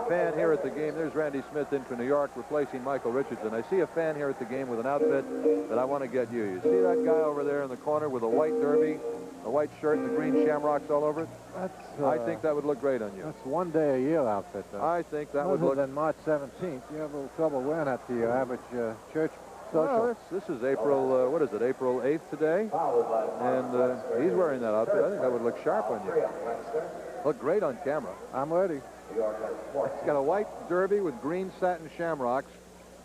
Speaker 1: fan here at the game. There's Randy Smith in for New York replacing Michael Richardson. I see a fan here at the game with an outfit that I want to get you. You see that guy over there in the corner with a white derby, a white shirt, and the green shamrocks all over it? I think that would look great on you.
Speaker 3: That's one day a year outfit, though.
Speaker 1: I think that would look...
Speaker 3: Other than March 17th, you have a little trouble wearing that to your average church social.
Speaker 1: Well, this is April, what is it, April 8th today? And he's wearing that outfit. I think that would look sharp on you. Look great on camera.
Speaker 3: I'm ready.
Speaker 1: He's got a white derby with green satin shamrocks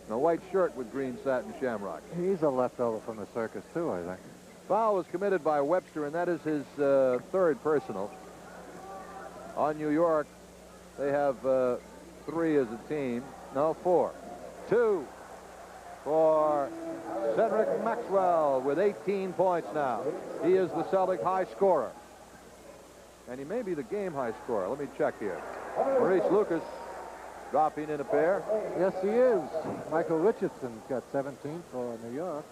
Speaker 1: and a white shirt with green satin shamrocks.
Speaker 3: He's a leftover from the circus, too, I think.
Speaker 1: Foul was committed by Webster, and that is his third personal. On New York, they have 3 as a team. No, 4. 2 for Cedric Maxwell with 18 points now. He is the Celtic high scorer. And he may be the game high scorer. Let me check here. Maurice Lucas dropping in a pair.
Speaker 3: Yes, he is. Michael Richardson's got 17 for New York.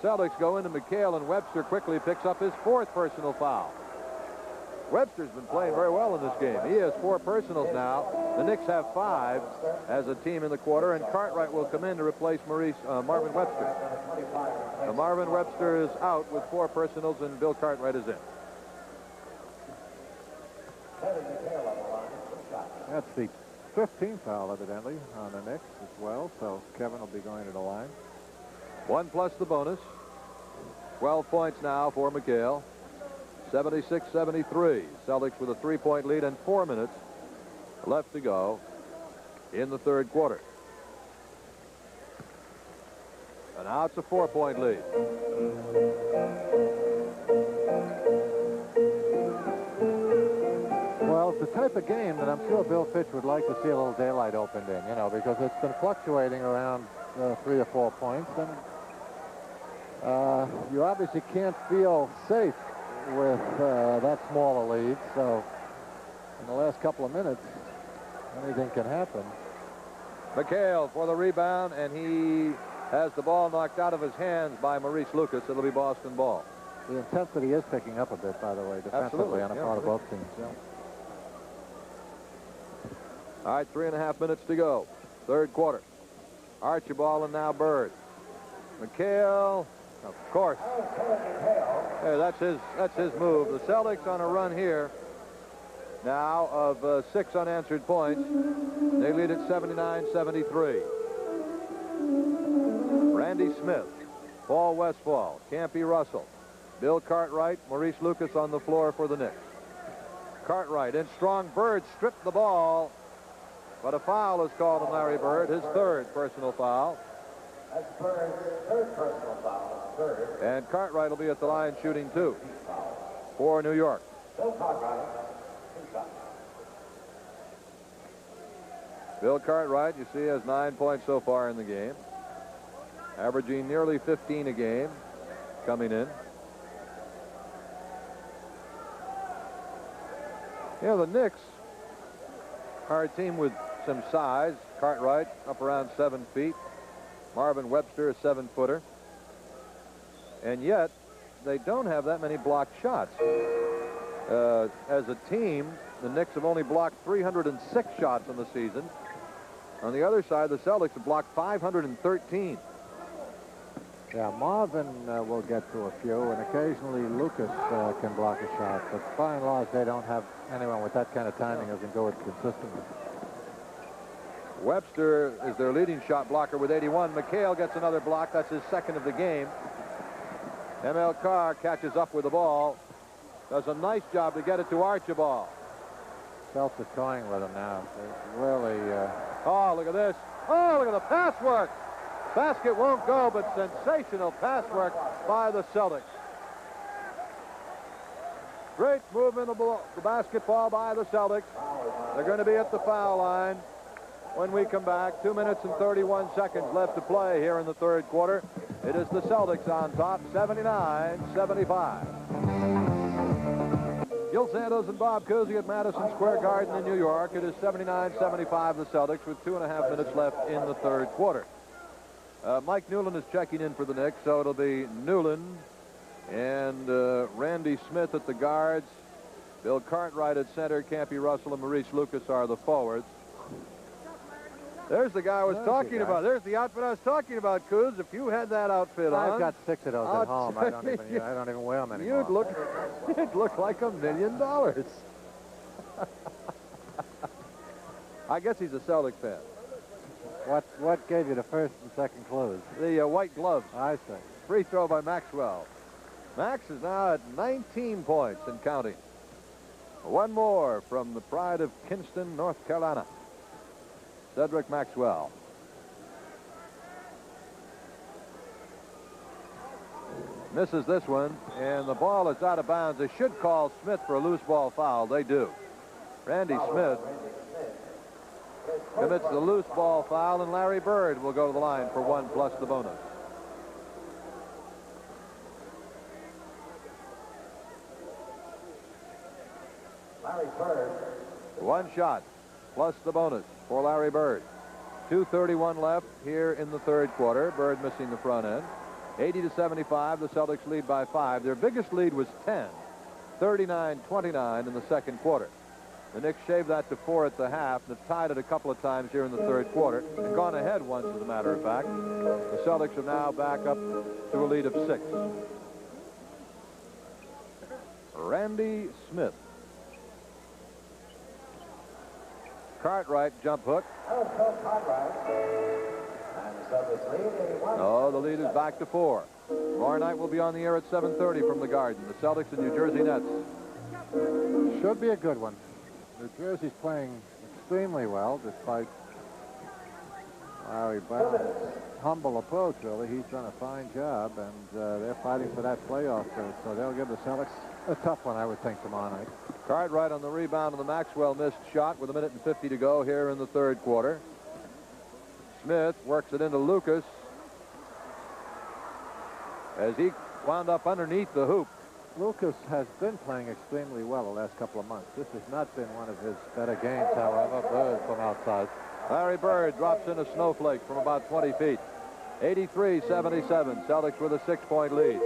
Speaker 1: Celtics go into McHale, and Webster quickly picks up his 4th personal foul. Webster's been playing very well in this game. He has 4 personals now. The Knicks have 5 as a team in the quarter, and Cartwright will come in to replace Marvin Webster. Marvin Webster is out with 4 personals, and Bill Cartwright is in.
Speaker 3: That's the 15th foul, evidently, on the Knicks as well, so Kevin will be going to the line.
Speaker 1: 1 plus the bonus. 12 points now for McHale. 76-73. Celtics with a 3-point lead and 4 minutes left to go in the third quarter. And now it's a 4-point lead.
Speaker 3: Well, it's the type of game that I'm sure Bill Fitch would like to see a little daylight opened in, you know, because it's been fluctuating around 3 or 4 points, and you obviously can't feel safe with that small a lead, so in the last couple of minutes, anything can happen.
Speaker 1: McHale for the rebound, and he has the ball knocked out of his hands by Maurice Lucas. It'll be Boston ball.
Speaker 3: The intensity is picking up a bit, by the way, defensively on the part of both teams. Yeah.
Speaker 1: All right, 3.5 minutes to go. Third quarter. Archibald and now Bird. McHale, of course. Hey, that's his move. The Celtics on a run here now of 6 unanswered points. They lead at 79-73. Randy Smith, Paul Westphal, Campy Russell, Bill Cartwright, Maurice Lucas on the floor for the Knicks. Cartwright in strong. Bird stripped the ball, but a foul is called on Larry Bird, his 3rd personal foul.
Speaker 4: That's Bird's 3rd personal foul. 3rd.
Speaker 1: And Cartwright will be at the line shooting 2 for New York.
Speaker 4: Bill Cartwright, 2 shots.
Speaker 1: Bill Cartwright, you see, has 9 points so far in the game, averaging nearly 15 a game coming in. You know, the Knicks are a team with some size. Cartwright up around 7 feet. Marvin Webster, a 7-footer. And yet, they don't have that many blocked shots. As a team, the Knicks have only blocked 306 shots in the season. On the other side, the Celtics have blocked 513.
Speaker 3: Yeah, Marvin will get to a few, and occasionally Lucas can block a shot. But by and large, they don't have anyone with that kind of timing who can do it consistently.
Speaker 1: Webster is their leading shot blocker with 81. McHale gets another block. That's his 2nd of the game. ML Carr catches up with the ball. Does a nice job to get it to Archibald.
Speaker 3: Celtics are toying with him now. They're really...
Speaker 1: Oh, look at this. Oh, look at the pass work. Basket won't go, but sensational pass work by the Celtics. Great movement of the basketball by the Celtics. They're going to be at the foul line when we come back. 2 minutes and 31 seconds left to play here in the third quarter. It is the Celtics on top, 79-75. Gil Santos and Bob Cousy at Madison Square Garden in New York. It is 79-75 the Celtics with 2.5 minutes left in the third quarter. Mike Newland is checking in for the Knicks, so it'll be Newland and Randy Smith at the guards. Bill Cartwright at center. Campy Russell and Maurice Lucas are the forwards. There's the guy I was talking about. There's the outfit I was talking about, Coos. If you had that outfit on...
Speaker 3: I've got 6 of those at home. I don't even wear them anymore.
Speaker 1: You'd look like $1 million. I guess he's a Celtic fan.
Speaker 3: What gave you the first and second clues?
Speaker 1: The white gloves.
Speaker 3: I see.
Speaker 1: Free throw by Maxwell. Max is now at 19 points and counting. One more from the pride of Kinston, North Carolina. Cedric Maxwell. Misses this one, and the ball is out of bounds. They should call Smith for a loose ball foul. They do. Randy Smith commits the loose ball foul, and Larry Bird will go to the line for 1 plus the bonus.
Speaker 4: Larry Bird.
Speaker 1: 1 shot plus the bonus for Larry Bird. 2:31 left here in the third quarter. Bird missing the front end. 80-75, the Celtics lead by 5. Their biggest lead was 10, 39-29 in the second quarter. The Knicks shaved that to 4 at the half. They've tied it a couple of times here in the third quarter and gone ahead once, as a matter of fact. The Celtics are now back up to a lead of 6. Randy Smith. Cartwright jump hook. No, the lead is back to 4. Tomorrow night will be on the air at 7:30 from the Garden. The Celtics and New Jersey Nets.
Speaker 3: Should be a good one. New Jersey's playing extremely well, despite Larry Bird's humble approach, really. He's done a fine job, and they're fighting for that playoff berth, so they'll give the Celtics a tough one, I would think, tomorrow night.
Speaker 1: Cartwright on the rebound on the Maxwell missed shot with 1:50 to go here in the third quarter. Smith works it into Lucas as he wound up underneath the hoop.
Speaker 3: Lucas has been playing extremely well the last couple of months. This has not been one of his better games, however. Bird from outside.
Speaker 1: Larry Bird drops in a snowflake from about 20 feet. 83-77. Celtics with a 6-point lead.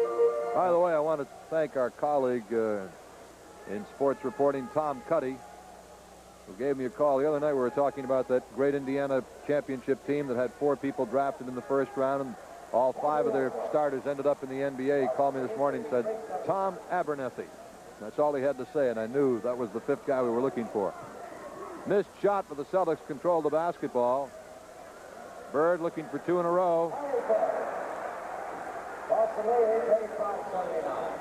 Speaker 1: By the way, I want to thank our colleague in sports reporting, Tom Cuddy, who gave me a call the other night. We were talking about that great Indiana championship team that had 4 people drafted in the first round, and all 5 of their starters ended up in the NBA. He called me this morning and said, Tom Abernethy. That's all he had to say, and I knew that was the 5th guy we were looking for. Missed shot, but the Celtics controlled the basketball. Bird looking for 2 in a row.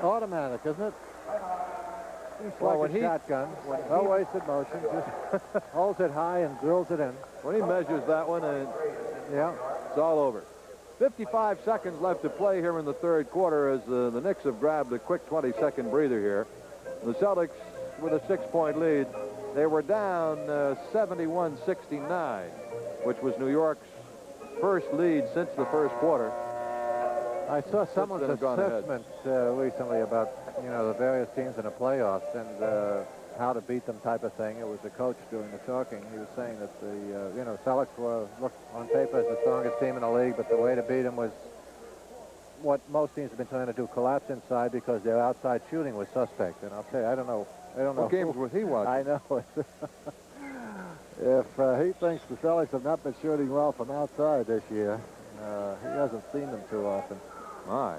Speaker 3: Automatic, isn't it? It's like a shotgun. No wasted motion. Just holds it high and drills it in.
Speaker 1: When he measures that one, and
Speaker 3: yeah,
Speaker 1: it's all over. 55 seconds left to play here in the third quarter as the Knicks have grabbed a quick 20-second breather here. The Celtics with a 6-point lead. They were down 71-69, which was New York's first lead since the first quarter.
Speaker 3: I saw someone's assessment recently about, the various teams in the playoffs and how to beat them type of thing. It was the coach doing the talking. He was saying that the, Celtics were looked on paper as the strongest team in the league, but the way to beat them was what most teams have been trying to do, collapse inside, because their outside shooting was suspect. And I'll tell you, I don't know.
Speaker 1: What games was he watching?
Speaker 3: I know. If he thinks the Celtics have not been shooting well from outside this year, he hasn't seen them too often.
Speaker 1: My.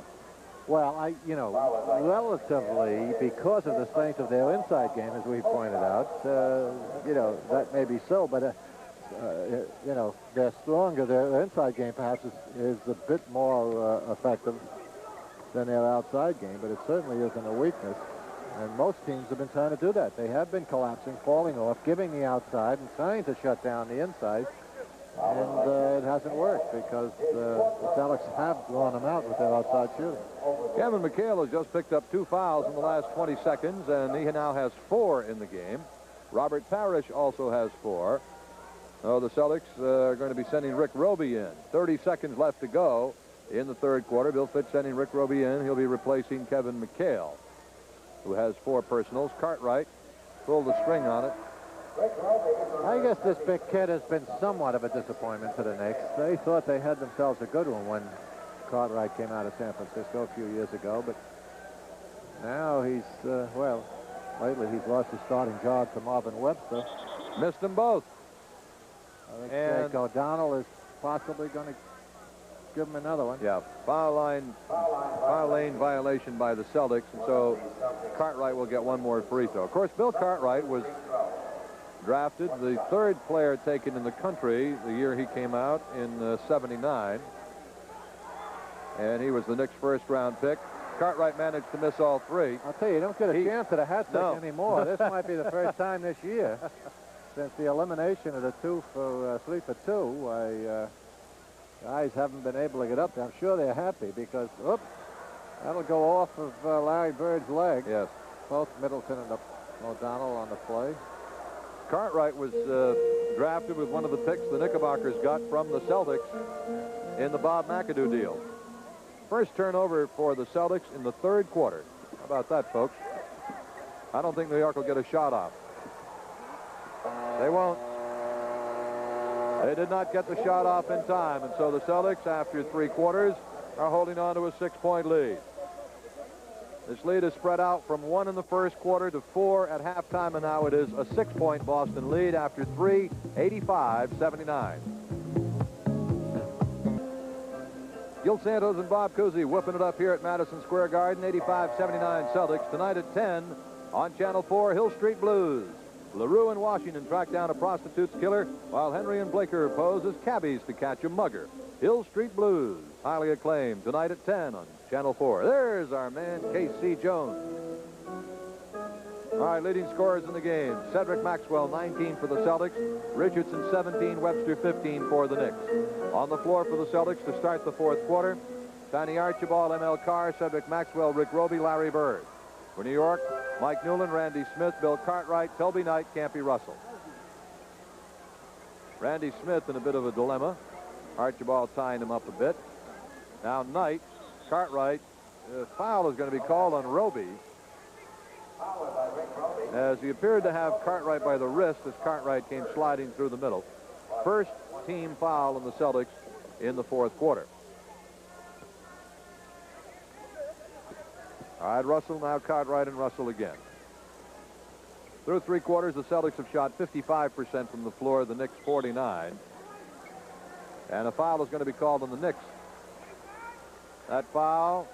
Speaker 3: Well, relatively, because of the strength of their inside game, as we pointed out, that may be so, but, they're stronger. Their inside game, perhaps, is a bit more effective than their outside game, but it certainly isn't a weakness. And most teams have been trying to do that. They have been collapsing, falling off, giving the outside, and trying to shut down the inside. And it hasn't worked because the Celtics have drawn them out with their outside shooting.
Speaker 1: Kevin McHale has just picked up 2 fouls in the last 20 seconds, and he now has 4 in the game. Robert Parish also has 4. Oh, the Celtics are going to be sending Rick Roby in. 30 seconds left to go in the third quarter. Bill Fitch sending Rick Roby in. He'll be replacing Kevin McHale, who has 4 personals. Cartwright pulled the string on it.
Speaker 3: I guess this big kid has been somewhat of a disappointment to the Knicks. They thought they had themselves a good one when Cartwright came out of San Francisco a few years ago, but now he's, lately he's lost his starting job to Marvin Webster.
Speaker 1: Missed them both.
Speaker 3: I think Jake O'Donnell is possibly going to give him another one.
Speaker 1: Yeah, foul lane violation by the Celtics, and so Cartwright will get 1 more free throw. Of course, Bill Cartwright was drafted, the third player taken in the country the year he came out in '79. And he was the Knicks' first-round pick. Cartwright managed to miss all three.
Speaker 3: I'll tell you, you don't get a chance at a hat trick
Speaker 1: No.
Speaker 3: anymore. This might be the first time this year since the elimination of the 3 for 2. Guys haven't been able to get up there. I'm sure they're happy because, oops, that'll go off of Larry Bird's leg.
Speaker 1: Yes.
Speaker 3: Both Middleton and O'Donnell on the play.
Speaker 1: Cartwright was drafted with one of the picks the Knickerbockers got from the Celtics in the Bob McAdoo deal. First turnover for the Celtics in the third quarter. How about that, folks? I don't think New York will get a shot off. They won't. They did not get the shot off in time, and so the Celtics, after 3 quarters, are holding on to a 6-point lead. This lead is spread out from 1 in the first quarter to 4 at halftime, and now it is a 6-point Boston lead after 3, 85-79. Gil Santos and Bob Cousy whooping it up here at Madison Square Garden, 85-79 Celtics. Tonight at 10 on Channel 4, Hill Street Blues. LaRue and Washington track down a prostitute's killer, while Henry and Blaker pose as cabbies to catch a mugger. Hill Street Blues, highly acclaimed, tonight at 10 on Channel 4. There's our man, K.C. Jones. All right, leading scorers in the game. Cedric Maxwell, 19 for the Celtics. Richardson, 17. Webster, 15 for the Knicks. On the floor for the Celtics to start the fourth quarter, Tiny Archibald, M.L. Carr, Cedric Maxwell, Rick Roby, Larry Bird. For New York, Mike Newland, Randy Smith, Bill Cartwright, Toby Knight, Campy Russell. Randy Smith in a bit of a dilemma. Archibald tying him up a bit. Now Knight, Cartwright, foul is going to be called on Roby, as he appeared to have Cartwright by the wrist as Cartwright came sliding through the middle. First team foul on the Celtics in the fourth quarter. All right, Russell, now Cartwright and Russell again. Through 3 quarters, the Celtics have shot 55% from the floor, the Knicks 49. And a foul is going to be called on the Knicks. That foul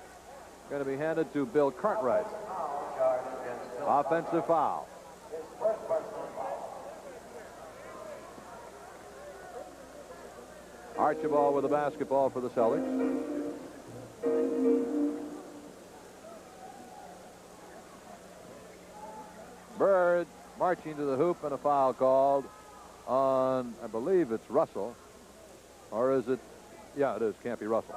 Speaker 1: is going to be handed to Bill Cartwright. Offensive foul. Archibald with the basketball for the Celtics. Bird marching to the hoop, and a foul called on, I believe it's Russell. Or is it? Yeah, it is Campy Russell.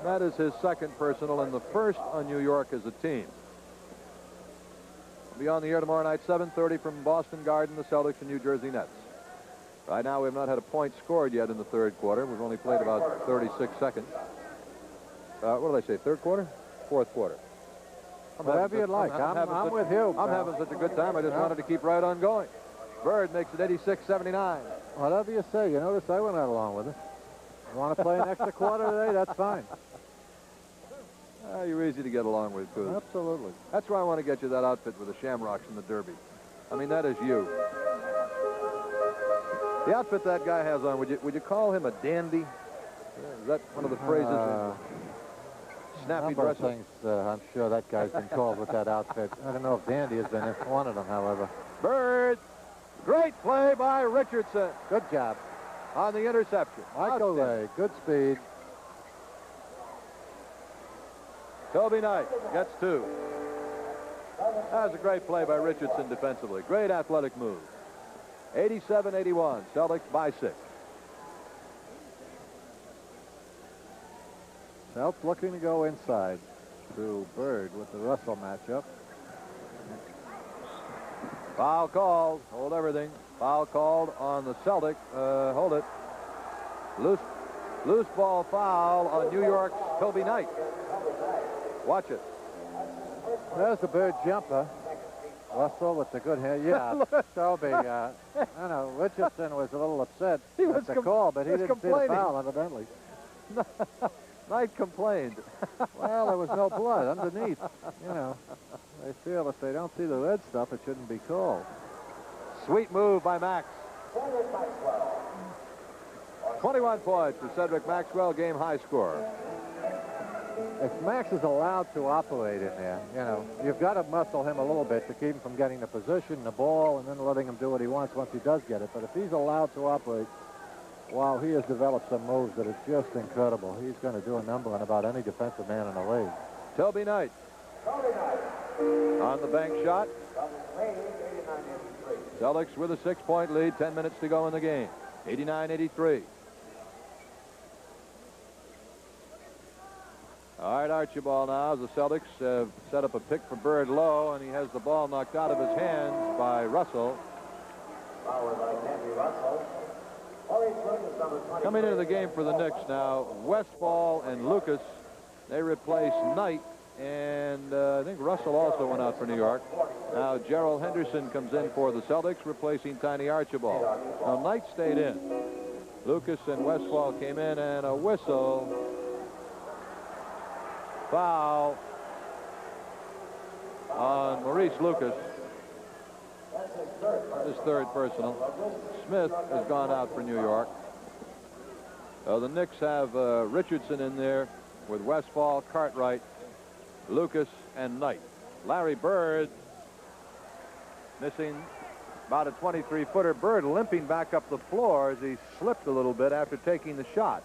Speaker 1: That is his second personal and the first on New York as a team. We'll be on the air tomorrow night, 7:30 from Boston Garden, the Celtics and New Jersey Nets. Right now, we have not had a point scored yet in the third quarter. We've only played about 36 seconds. What did I say, third quarter? Fourth quarter.
Speaker 3: Whatever you'd like. I'm with you.
Speaker 1: I'm having such a good time, I just wanted to keep right on going. Bird makes it 86-79.
Speaker 3: Whatever you say. You notice I went right along with it. You want to play an extra quarter today? That's fine.
Speaker 1: You're easy to get along with, too.
Speaker 3: Absolutely.
Speaker 1: That's why I want to get you that outfit with the shamrocks and the derby. I mean, that is you. The outfit that guy has on, would you call him a dandy? Is that one of the phrases? Snappy dressing.
Speaker 3: Things I'm sure that guy's been called with that outfit. I don't know if dandy has been one of them, however.
Speaker 1: Bird. Great play by Richardson.
Speaker 3: Good job.
Speaker 1: On the interception.
Speaker 3: Michael Ray, good speed.
Speaker 1: Toby Knight gets 2. That was a great play by Richardson defensively. Great athletic move. 87-81. Celtics by 6.
Speaker 3: Celtics looking to go inside through Bird with the Russell matchup.
Speaker 1: Foul called. Hold everything. Foul called on the Celtics. Hold it. Loose ball foul on New York's Toby Knight. Watch it.
Speaker 3: There's the Bird jumper. Russell with the good hand. Yeah, Toby. I don't know. Richardson was a little upset at the call, but he didn't see the foul, evidently.
Speaker 1: Knight complained.
Speaker 3: Well, there was no blood underneath. You know, they feel if they don't see the red stuff, it shouldn't be called.
Speaker 1: Sweet move by Max. 21 points for Cedric Maxwell, game high score.
Speaker 3: if Max is allowed to operate in there, you know, you've got to muscle him a little bit to keep him from getting the position, the ball, and then letting him do what he wants once he does get it. But if he's allowed to operate, wow, he has developed some moves that are just incredible. He's going to do a number on about any defensive man in the league.
Speaker 1: Toby Knight on the bank shot. Celtics with a 6-point lead, 10 minutes to go in the game. 89-83. All right, Archibald now, as the Celtics have set up a pick for Bird low, and he has the ball knocked out of his hands by Russell. Coming into the game for the Knicks now, Westphal and Lucas, they replace Knight, and I think Russell also went out for New York. Now Gerald Henderson comes in for the Celtics, replacing Tiny Archibald. Now Knight stayed in. Lucas and Westphal came in, and a whistle. Foul on Maurice Lucas. His third personal. Smith has gone out for New York. The Knicks have Richardson in there with Westphal, Cartwright, Lucas, and Knight. Larry Bird missing about a 23-footer. Bird limping back up the floor as he slipped a little bit after taking the shot.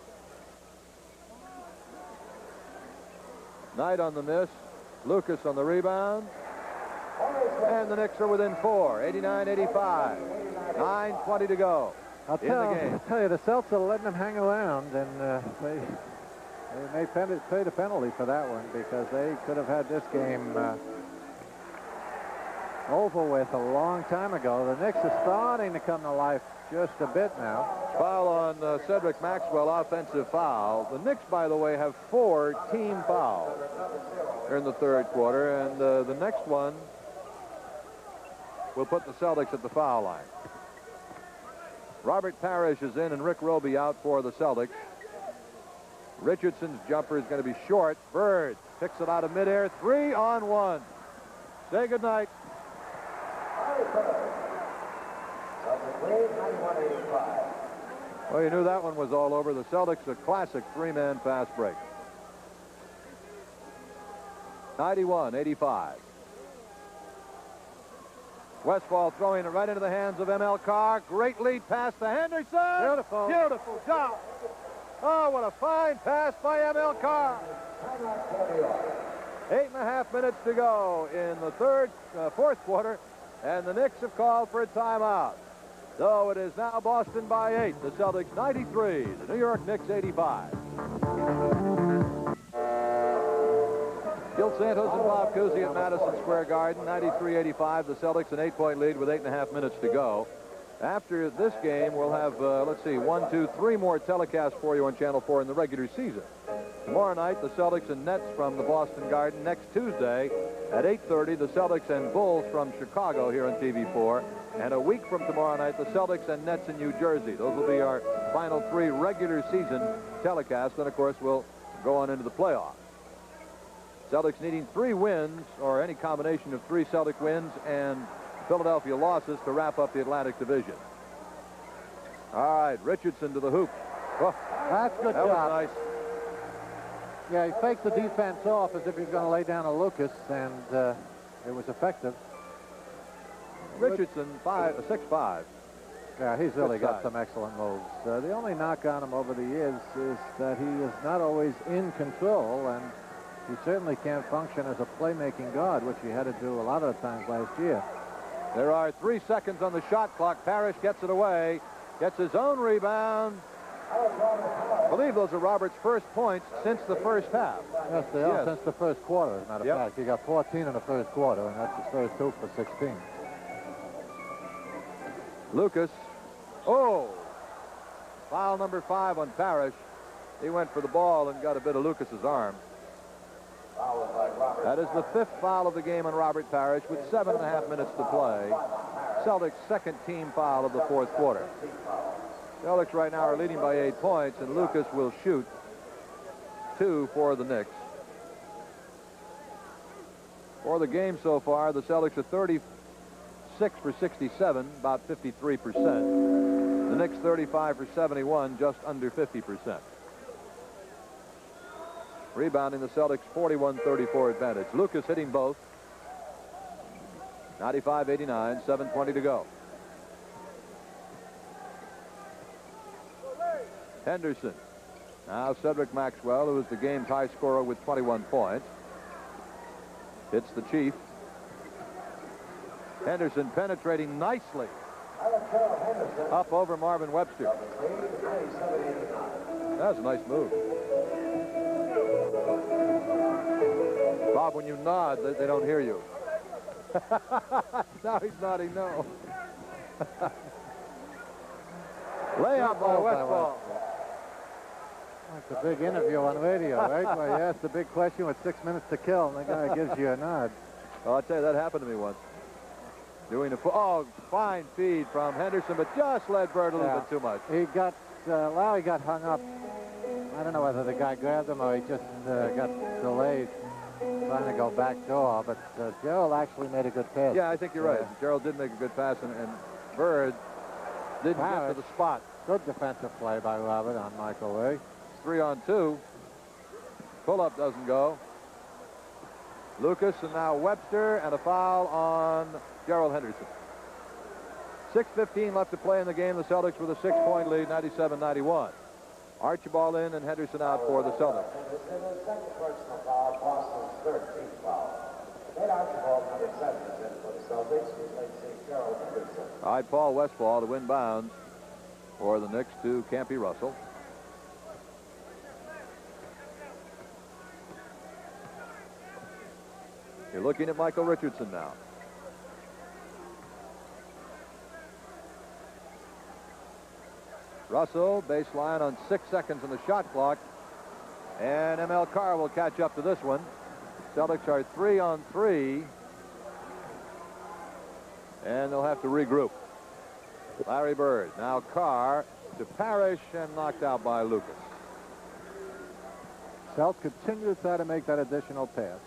Speaker 1: Knight on the miss. Lucas on the rebound. And the Knicks are within 4. 89-85. 9:20 to go
Speaker 3: I'll tell you, the Celtics are letting them hang around, and they may pay the penalty for that one, because they could have had this game over with a long time ago. The Knicks are starting to come to life just a bit now.
Speaker 1: Foul on Cedric Maxwell, offensive foul. The Knicks, by the way, have 4 team fouls here in the third quarter, and the next one will put the Celtics at the foul line. Robert Parish is in and Rick Roby out for the Celtics. Richardson's jumper is going to be short. Bird picks it out of midair. 3-on-1. Say goodnight. Well, you knew that one was all over. The Celtics, a classic 3-man fast break. 91-85. Westphal throwing it right into the hands of ML Carr. Great lead pass to Henderson.
Speaker 3: Beautiful.
Speaker 1: Beautiful job. Oh, what a fine pass by ML Carr. 8.5 minutes to go in the fourth quarter, and the Knicks have called for a timeout. So it is now Boston by 8. The Celtics 93, the New York Knicks 85. Gil Santos and Bob Cousy at Madison Square Garden, 93-85. The Celtics an 8-point lead with 8.5 minutes to go. After this game, we'll have, let's see, 1, 2, 3 more telecasts for you on Channel 4 in the regular season. Tomorrow night, the Celtics and Nets from the Boston Garden. Next Tuesday at 8:30, the Celtics and Bulls from Chicago here on TV4. And a week from tomorrow night, the Celtics and Nets in New Jersey. Those will be our final 3 regular season telecasts. Then, of course, we'll go on into the playoffs. Celtics needing 3 wins, or any combination of 3 Celtic wins and Philadelphia losses to wrap up the Atlantic Division. All right, Richardson to the hoop. Oh,
Speaker 3: that's good
Speaker 1: that
Speaker 3: job.
Speaker 1: Was nice.
Speaker 3: Yeah, he faked the defense off as if he was going to lay down a Lucas, and it was effective.
Speaker 1: Richardson, 6'5".
Speaker 3: Yeah, he's really got some excellent moves. The only knock on him over the years is that he is not always in control, and he certainly can't function as a playmaking guard, which he had to do a lot of the times last year.
Speaker 1: There are 3 seconds on the shot clock. Parish gets it away, gets his own rebound. I believe those are Robert's first points since the first half.
Speaker 3: Yes, they are, since the first quarter, as a matter of fact. He got 14 in the first quarter, and that's his first 2 for 16.
Speaker 1: Lucas. Oh! Foul number 5 on Parish. He went for the ball and got a bit of Lucas's arm. That is the 5th foul of the game on Robert Parish with 7.5 minutes to play. Celtics' second team foul of the fourth quarter. Celtics right now are leading by 8 points, and Lucas will shoot 2 for the Knicks. For the game so far, the Celtics are 36 for 67, about 53%. The Knicks 35 for 71, just under 50%. Rebounding the Celtics 41-34 advantage. Lucas hitting both. 95-89, 7:20 to go. Henderson. Now Cedric Maxwell, who is the game's high scorer with 21 points. Hits the Chief. Henderson penetrating nicely. Up over Marvin Webster. That's a nice move. Bob, when you nod, they don't hear you. Now he's nodding no. Layup by Westphal.
Speaker 3: That's a big interview on radio, right? Where you ask the big question with 6 minutes to kill, and the guy gives you a nod.
Speaker 1: Well, I'll tell you, that happened to me once. Doing a fine feed from Henderson, but just led Bird a little bit too much.
Speaker 3: He got, Lowry got hung up. I don't know whether the guy grabbed him or he just got delayed trying to go back door, but Gerald actually made a good pass.
Speaker 1: Yeah, I think you're right. Gerald did make a good pass, and Bird didn't get to the spot.
Speaker 3: Good defensive play by Robert on Michael Lee.
Speaker 1: 3-on-2. Pull-up doesn't go. Lucas and now Webster, and a foul on Gerald Henderson. 6:15 left to play in the game. The Celtics with a 6-point lead, 97-91. Archibald in and Henderson out for the Celtics.
Speaker 4: Henderson, the second personal foul, Boston's 13th foul. Then Archibald, number 7, is in for the Celtics, replacing Gerald Henderson.
Speaker 1: All right, Paul Westphal to win bounds for the Knicks to Campy Russell. You're looking at Michael Richardson now. Russell, baseline on 6 seconds on the shot clock. And ML Carr will catch up to this one. Celtics are 3-on-3. And they'll have to regroup. Larry Bird, now Carr to Parish and knocked out by Lucas.
Speaker 3: Celtics continue to try to make that additional pass.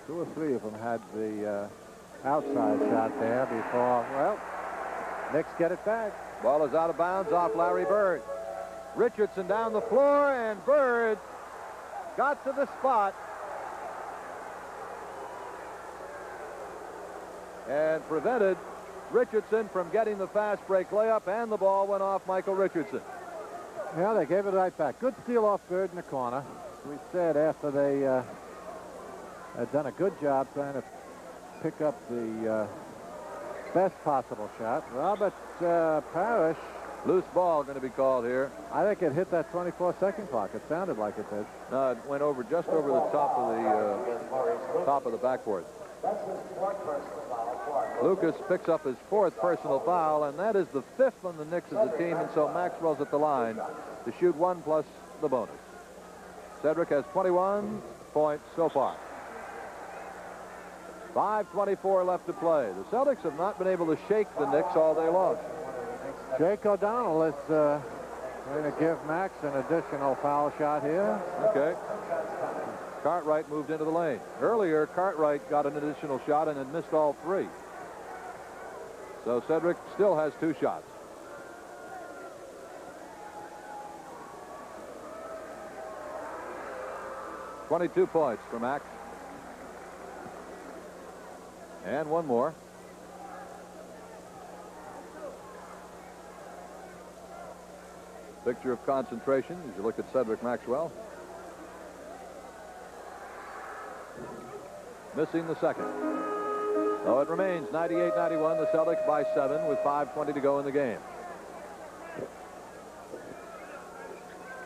Speaker 3: 2 or 3 of them had the outside shot there before, well, Knicks get it back.
Speaker 1: Ball is out of bounds off Larry Bird. Richardson down the floor, and Bird got to the spot and prevented Richardson from getting the fast break layup, and the ball went off Michael Richardson.
Speaker 3: Yeah, they gave it right back. Good steal off Bird in the corner. We said after they had done a good job trying to pick up the best possible shot. Robert Parish.
Speaker 1: Loose ball going to be called here.
Speaker 3: I think it hit that 24-second clock. It sounded like it did.
Speaker 1: No, it went over just over the top of the backboard.
Speaker 4: That's his 4th personal foul.
Speaker 1: Lucas picks up his 4th personal foul, and that is the 5th on the Knicks as a team, and so Maxwell's at the line to shoot 1 plus the bonus. Cedric has 21 points so far. 5:24 left to play. The Celtics have not been able to shake the Knicks all day long.
Speaker 3: Jake O'Donnell is going to give Max an additional foul shot here.
Speaker 1: Okay. Cartwright moved into the lane. Earlier, Cartwright got an additional shot and had missed all 3. So Cedric still has 2 shots. .22 points for Max. And 1 more. Picture of concentration as you look at Cedric Maxwell. Missing the second. So it remains 98-91. The Celtics by 7 with 5:20 to go in the game.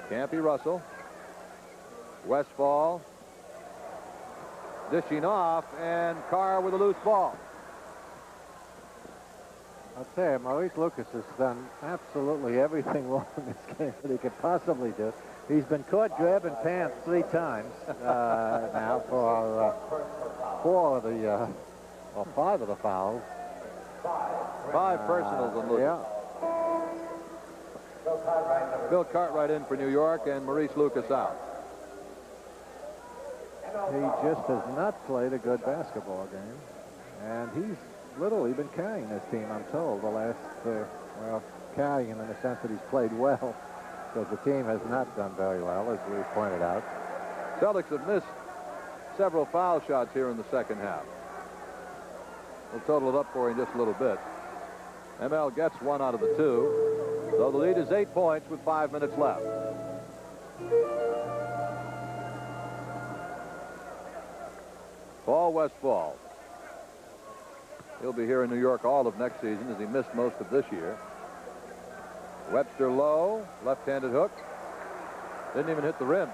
Speaker 1: Campy Russell. Westphal. Dishing off, and Carr with a loose ball.
Speaker 3: I'll tell you, Maurice Lucas has done absolutely everything wrong in this game that he could possibly do. He's been caught grabbing pants 3 times now for 4 of the, or 5 of the fouls.
Speaker 1: 5 personals on Lucas.
Speaker 3: Yeah.
Speaker 1: Bill Cartwright in for New York, and Maurice Lucas out.
Speaker 3: He just has not played a good basketball game. And he's literally been carrying this team, I'm told, the last, well, carrying him in the sense that he's played well, because the team has not done very well, as we pointed out.
Speaker 1: Celtics have missed several foul shots here in the second half. We'll total it up for you in just a little bit. ML gets one out of the two. So the lead is 8 points with 5 minutes left. Paul Westphal. He'll be here in New York all of next season as he missed most of this year. Webster low, left-handed hook. Didn't even hit the rim.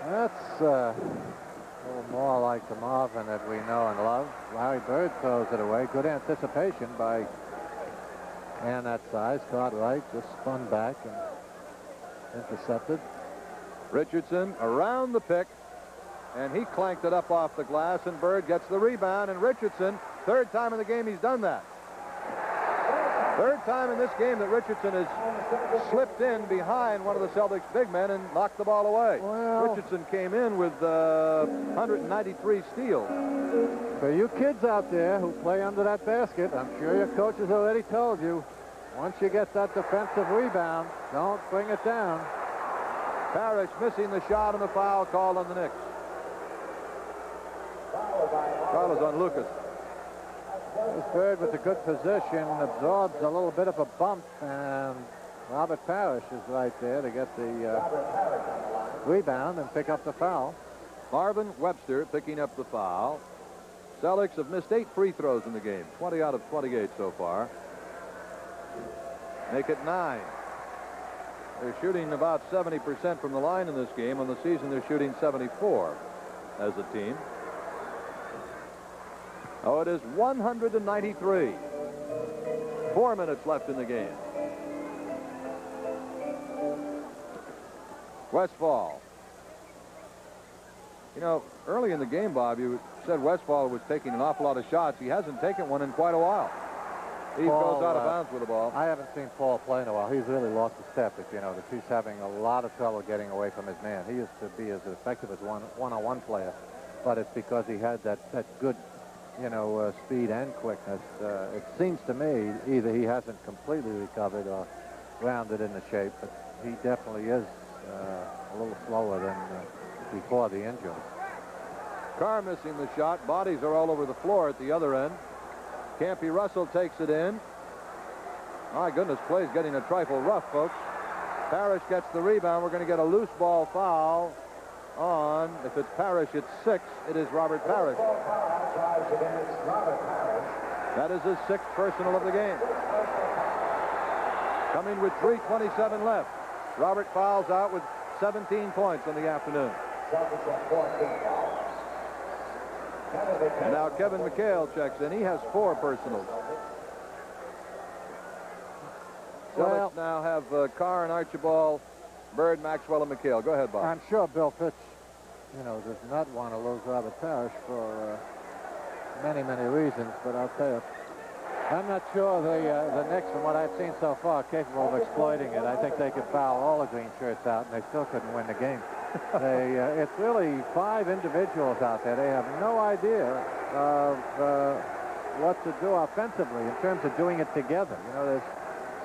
Speaker 3: That's a little more like the Marvin that we know and love. Larry Bird throws it away. Good anticipation by man that size. Caught right, just spun back and intercepted.
Speaker 1: Richardson around the pick, and he clanked it up off the glass, and Bird gets the rebound, and Richardson, third time in the game he's done that. Third time in this game that Richardson has slipped in behind one of the Celtics big men and knocked the ball away.
Speaker 3: Well,
Speaker 1: Richardson came in with 193 steals.
Speaker 3: For you kids out there who play under that basket, I'm sure your coach has already told you, once you get that defensive rebound, don't bring it down.
Speaker 1: Parish missing the shot and the foul called on the Knicks. Foul is on Lucas.
Speaker 3: This Bird with a good position absorbs a little bit of a bump, and Robert Parish is right there to get the rebound and pick up the foul.
Speaker 1: Marvin Webster picking up the foul. Celtics have missed 8 free throws in the game, 20 out of 28 so far. Make it 9. They're shooting about 70% from the line in this game. On the season, they're shooting 74 as a team. Oh, it is 193. 4 minutes left in the game. Westphal. You know, early in the game, Bob, you said Westphal was taking an awful lot of shots. He hasn't taken one in quite a while. He goes out of bounds with the ball.
Speaker 3: I haven't seen Paul play in a while. He's really lost a step, if you notice. He's having a lot of trouble getting away from his man. He used to be as effective as one-on-one player, but it's because he had that good, speed and quickness. It seems to me either he hasn't completely recovered or rounded into shape, but he definitely is a little slower than before the injury.
Speaker 1: Carr missing the shot. Bodies are all over the floor at the other end. Campy Russell takes it in. My goodness, play's getting a trifle rough, folks. Parish gets the rebound. We're going to get a loose ball foul on, if it's Parish, it's 6. It is Robert Parish. That is his 6th personal of the game. Coming with 3:27 left. Robert fouls out with 17 points on the afternoon. And now Kevin McHale checks in. He has 4 personals. Celtics now have Carr and Archibald, Bird, Maxwell, and McHale. Go ahead, Bob.
Speaker 3: I'm sure Bill Fitch, does not want to lose Robert Parish for many, many reasons, but I'll tell you, I'm not sure the Knicks, from what I've seen so far, are capable of exploiting it. I think they could foul all the green shirts out, and they still couldn't win the game. It's really 5 individuals out there. They have no idea of what to do offensively in terms of doing it together. There's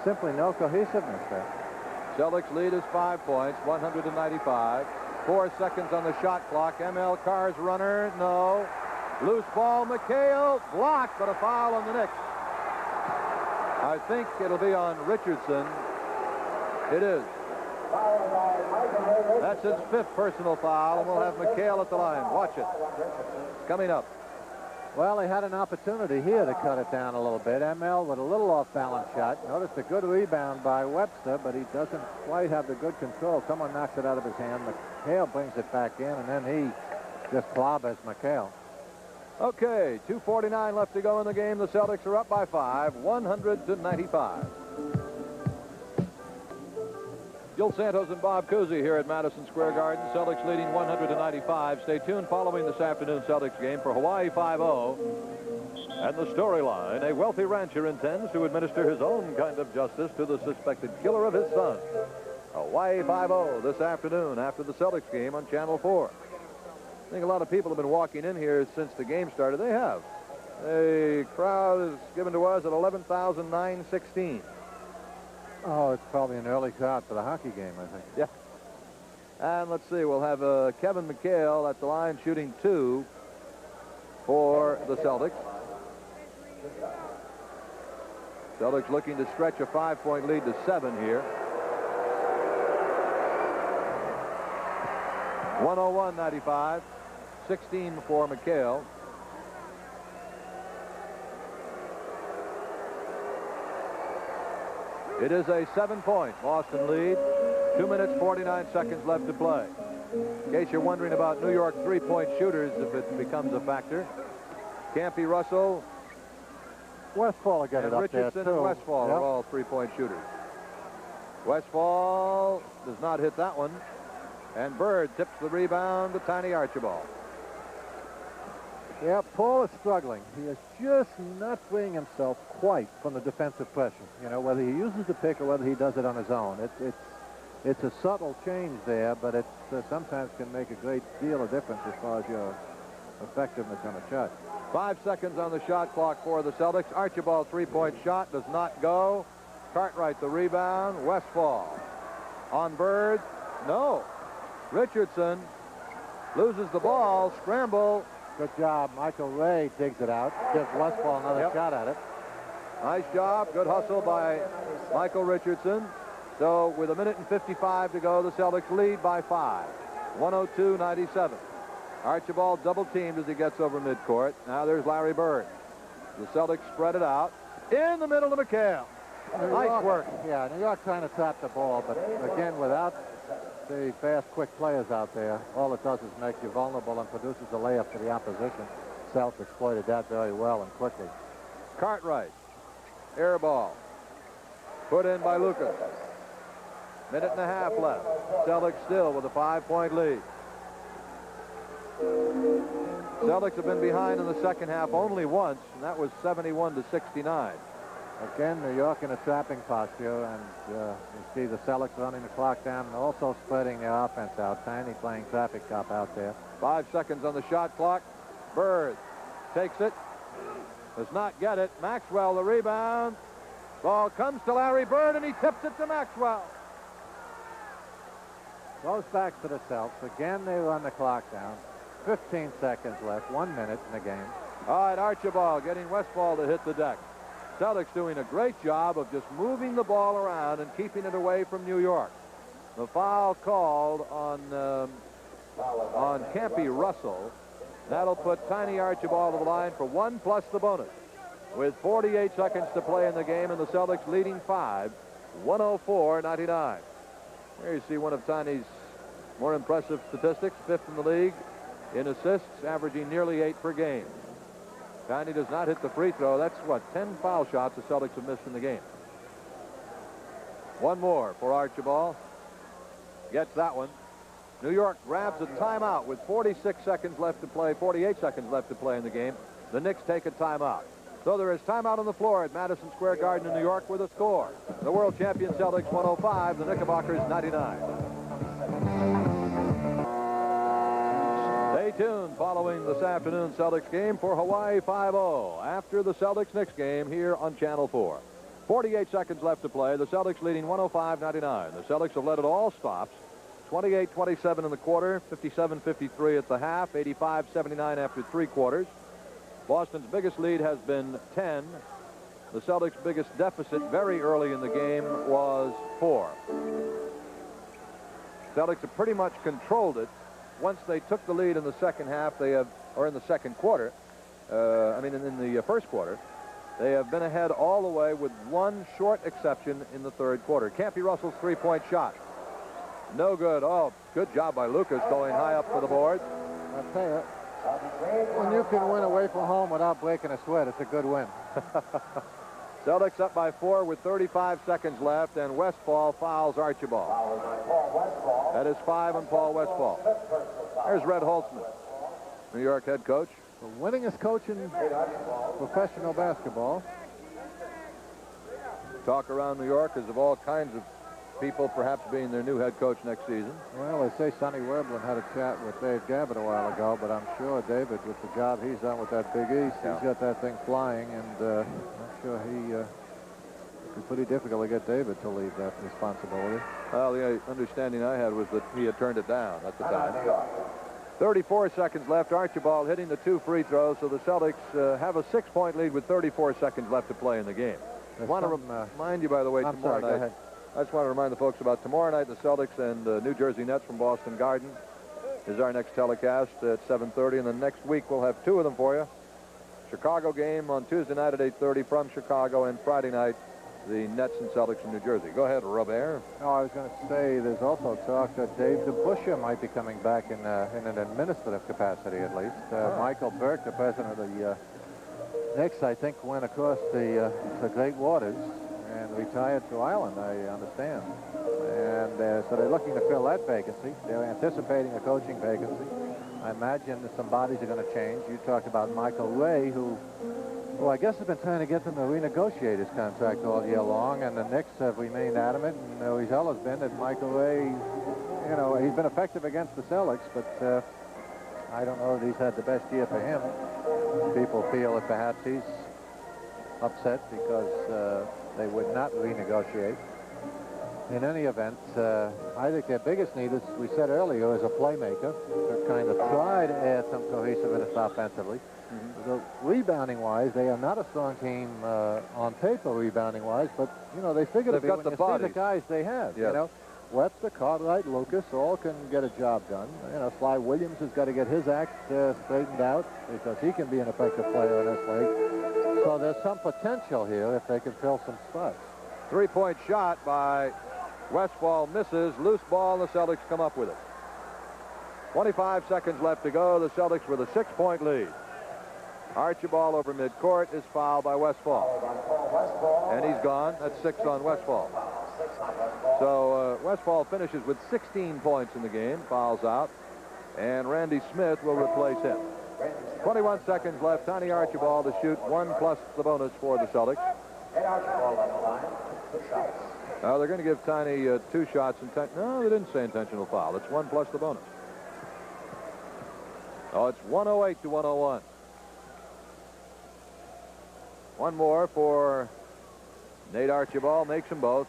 Speaker 3: simply no cohesiveness there.
Speaker 1: Celtics lead is 5 points, 195. 4 seconds on the shot clock. ML Carr's runner, no. Loose ball, McHale, blocked, but a foul on the Knicks. I think it'll be on Richardson. It is. That's his 5th personal foul, and we'll have McHale at the line. Watch it. It's coming up.
Speaker 3: Well, they had an opportunity here to cut it down a little bit. ML with a little off-balance shot. Notice a good rebound by Webster, but he doesn't quite have the good control. Someone knocks it out of his hand. McHale brings it back in, and then he just clobbers McHale.
Speaker 1: Okay, 2:49 left to go in the game. The Celtics are up by 5, 100-95. Gil Santos and Bob Cousy here at Madison Square Garden. Celtics leading 100-95. Stay tuned following this afternoon Celtics game for Hawaii 5-0. And the storyline, a wealthy rancher intends to administer his own kind of justice to the suspected killer of his son. Hawaii 5-0 this afternoon after the Celtics game on Channel 4. I think a lot of people have been walking in here since the game started. They have. The crowd is given to us at 11,916.
Speaker 3: Oh, it's probably an early crowd for the hockey game, I think.
Speaker 1: Yeah. And let's see, we'll have Kevin McHale at the line shooting 2 for the Celtics. Celtics looking to stretch a 5-point lead to 7 here. 101-95, 16 for McHale. It is a 7-point Boston lead. 2 minutes, 49 seconds left to play. In case you're wondering about New York three-point shooters, if it becomes a factor, Campy, Russell,
Speaker 3: Westphal will get it up
Speaker 1: Richardson
Speaker 3: there, too.
Speaker 1: and Westphal are all three-point shooters. Westphal does not hit that one. And Bird tips the rebound to Tiny Archibald.
Speaker 3: Yeah, Paul is struggling. He is just not freeing himself quite from the defensive pressure. You know, whether he uses the pick or whether he does it on his own. It's a subtle change there, but it sometimes can make a great deal of difference as far as your effectiveness on a shot.
Speaker 1: 5 seconds on the shot clock for the Celtics. Archibald three-point shot does not go. Cartwright the rebound. Westphal on Bird. No. Richardson loses the ball. Scramble.
Speaker 3: Good job. Michael Ray digs it out. Gives Westphal another shot at it.
Speaker 1: Nice job. Good hustle by Michael Richardson. So with 1 minute and 55 to go, the Celtics lead by 5. 102-97. Archibald double-teamed as he gets over midcourt. Now there's Larry Bird. The Celtics spread it out. In the middle to McHale. Nice work.
Speaker 3: Yeah, New York trying to trap the ball, but again, without the fast, quick players out there, all it does is make you vulnerable and produces a layup for the opposition. Celtics exploited that very well and quickly.
Speaker 1: Cartwright. Air ball. Put in by Lucas. Minute and a half left. Celtics still with a 5-point lead. Celtics have been behind in the second half only once, and that was 71-69.
Speaker 3: Again, New York in a trapping posture, and you see the Celtics running the clock down and also spreading their offense out. Tiny playing traffic cop out there.
Speaker 1: 5 seconds on the shot clock. Bird takes it. Does not get it. Maxwell the rebound. Ball comes to Larry Bird, and he tips it to Maxwell.
Speaker 3: Goes back to the Celtics. Again, they run the clock down. 15 seconds left. 1 minute in the game.
Speaker 1: All right, Archibald getting Westphal to hit the deck. Celtics doing a great job of just moving the ball around and keeping it away from New York. The foul called on Campy Russell. That'll put Tiny Archibald to the line for 1 plus the bonus. With 48 seconds to play in the game, and the Celtics leading 5, 104-99. There you see one of Tiny's more impressive statistics, 5th in the league in assists, averaging nearly 8 per game. Tiny does not hit the free throw. That's, what, 10 foul shots the Celtics have missed in the game. One more for Archibald. Gets that one. New York grabs a timeout with 46 seconds left to play, 48 seconds left to play in the game. The Knicks take a timeout. So there is timeout on the floor at Madison Square Garden in New York with a score. The world champion Celtics 105, the Knickerbockers 99. Stay tuned following this afternoon's Celtics game for Hawaii 5-0 after the Celtics-Knicks game here on Channel 4. 48 seconds left to play. The Celtics leading 105-99. The Celtics have led at all stops. 28-27 in the quarter, 57-53 at the half, 85-79 after 3 quarters. Boston's biggest lead has been 10. The Celtics' biggest deficit very early in the game was 4. Celtics have pretty much controlled it. Once they took the lead in the second half, they have, or in the second quarter, in the first quarter, they have been ahead all the way with one short exception in the third quarter. Campy Russell's three-point shot. No good. Oh, good job by Lucas going high up for the board.
Speaker 3: I'll tell you, when you can win away from home without breaking a sweat, it's a good win.
Speaker 1: Celtics up by 4 with 35 seconds left, and Westphal fouls Archibald. That is 5 on Paul Westphal. There's Red Holtzman, New York head coach.
Speaker 3: The winningest coach in professional basketball.
Speaker 1: Talk around New York is of all kinds of people perhaps being their new head coach next season.
Speaker 3: Well, they say Sonny Werblin had a chat with Dave Gabbett a while ago, but I'm sure David, with the job he's done with that Big East, he's got that thing flying, and I'm sure he It's pretty difficult to get David to leave that responsibility.
Speaker 1: Well, the understanding I had was that he had turned it down at the time. 34 seconds left. Archibald hitting the 2 free throws, so the Celtics have a 6-point lead with 34 seconds left to play in the game. I want to remind you, by the way, tomorrow night. I just want to remind the folks about tomorrow night, the Celtics and New Jersey Nets from Boston Garden is our next telecast at 7:30, and then next week we'll have 2 of them for you. Chicago game on Tuesday night at 8:30 from Chicago, and Friday night the Nets and Celtics in New Jersey. Go ahead, Robert.
Speaker 3: No, I was going to say there's also talk that Dave DeBusschere might be coming back in an administrative capacity at least. Michael Burke, the president of the Knicks, I think went across the Great Waters and retired to Ireland, I understand. And so they're looking to fill that vacancy. They're anticipating a coaching vacancy. I imagine that some bodies are going to change. You talked about Michael Ray, who I guess has been trying to get them to renegotiate his contract all year long, and the Knicks have remained adamant, and the result has been that Michael Ray, you know, he's been effective against the Celtics, but I don't know if he's had the best year for him. People feel that perhaps he's upset because they would not renegotiate. In any event, I think their biggest need, as we said earlier, is a playmaker to kind of try to add some cohesiveness offensively. So rebounding-wise, they are not a strong team on paper rebounding-wise, but, you know, they figure to be when you see the guys they have, you know. Webster, Cartwright, Lucas, all can get a job done. You know, Sly Williams has got to get his act straightened out because he can be an effective player in this league. So there's some potential here if they can fill some spots.
Speaker 1: 3-point shot by Westphal misses. Loose ball, and the Celtics come up with it. 25 seconds left to go. The Celtics with a 6-point lead. Archibald over midcourt is fouled by Westphal. And he's gone. That's 6 on Westphal. So Westphal finishes with 16 points in the game, fouls out, and Randy Smith will replace him. 21 seconds left. Tiny Archibald to shoot 1 plus the bonus for the Celtics. Now they're going to give Tiny 2 shots. No, they didn't say intentional foul. It's 1 plus the bonus. Oh, it's 108 to 101. One more for Nate Archibald, makes them both.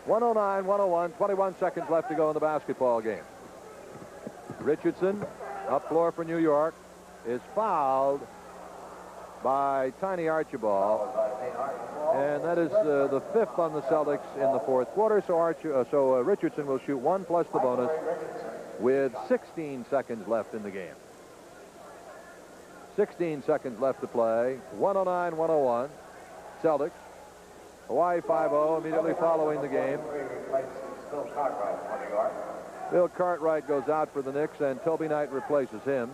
Speaker 1: 109, 101, 21 seconds left to go in the basketball game. Richardson, up floor for New York, is fouled by Tiny Archibald. And that is the 5th on the Celtics in the 4th quarter. So Richardson will shoot 1 plus the bonus with 16 seconds left in the game. 16 seconds left to play. 109, 101. Celtics. Hawaii 5-0 immediately following the game. Bill Cartwright goes out for the Knicks, and Toby Knight replaces him.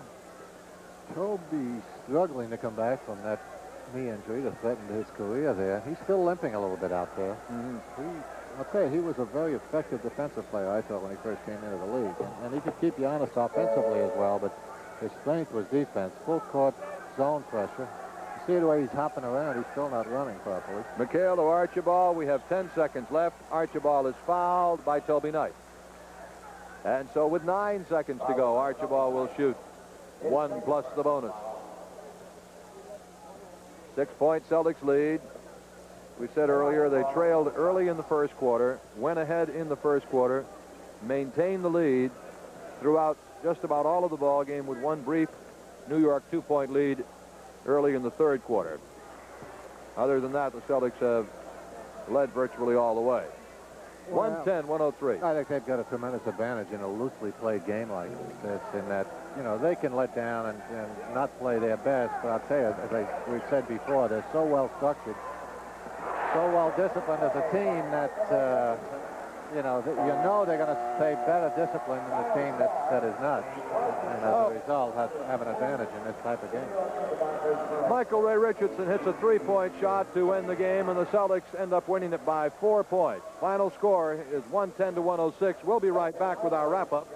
Speaker 3: Toby struggling to come back from that knee injury that threatened his career there. He's still limping a little bit out there. I'll tell you, he was a very effective defensive player, I thought, when he first came into the league. And he could keep you honest offensively as well, but his strength was defense. Full court zone pressure. You see the way he's hopping around, he's still not running properly.
Speaker 1: McHale to Archibald. We have 10 seconds left. Archibald is fouled by Toby Knight. And so with 9 seconds to go, Archibald will shoot 1 plus the bonus. 6-point Celtics lead. We said earlier they trailed early in the first quarter, went ahead in the first quarter, maintained the lead throughout just about all of the ball game with one brief New York 2-point lead early in the 3rd quarter. Other than that, the Celtics have led virtually all the way. 110, 103.
Speaker 3: I think they've got a tremendous advantage in a loosely played game like this, in that, you know, they can let down and not play their best, but I'll tell you, as we've said before, they're so well structured, so well disciplined as a team that, you know they're going to stay better disciplined than the team that is not. And as a result, have an advantage in this type of game.
Speaker 1: Michael Ray Richardson hits a 3-point shot to end the game, and the Celtics end up winning it by 4 points. Final score is 110 to 106. We'll be right back with our wrap-up.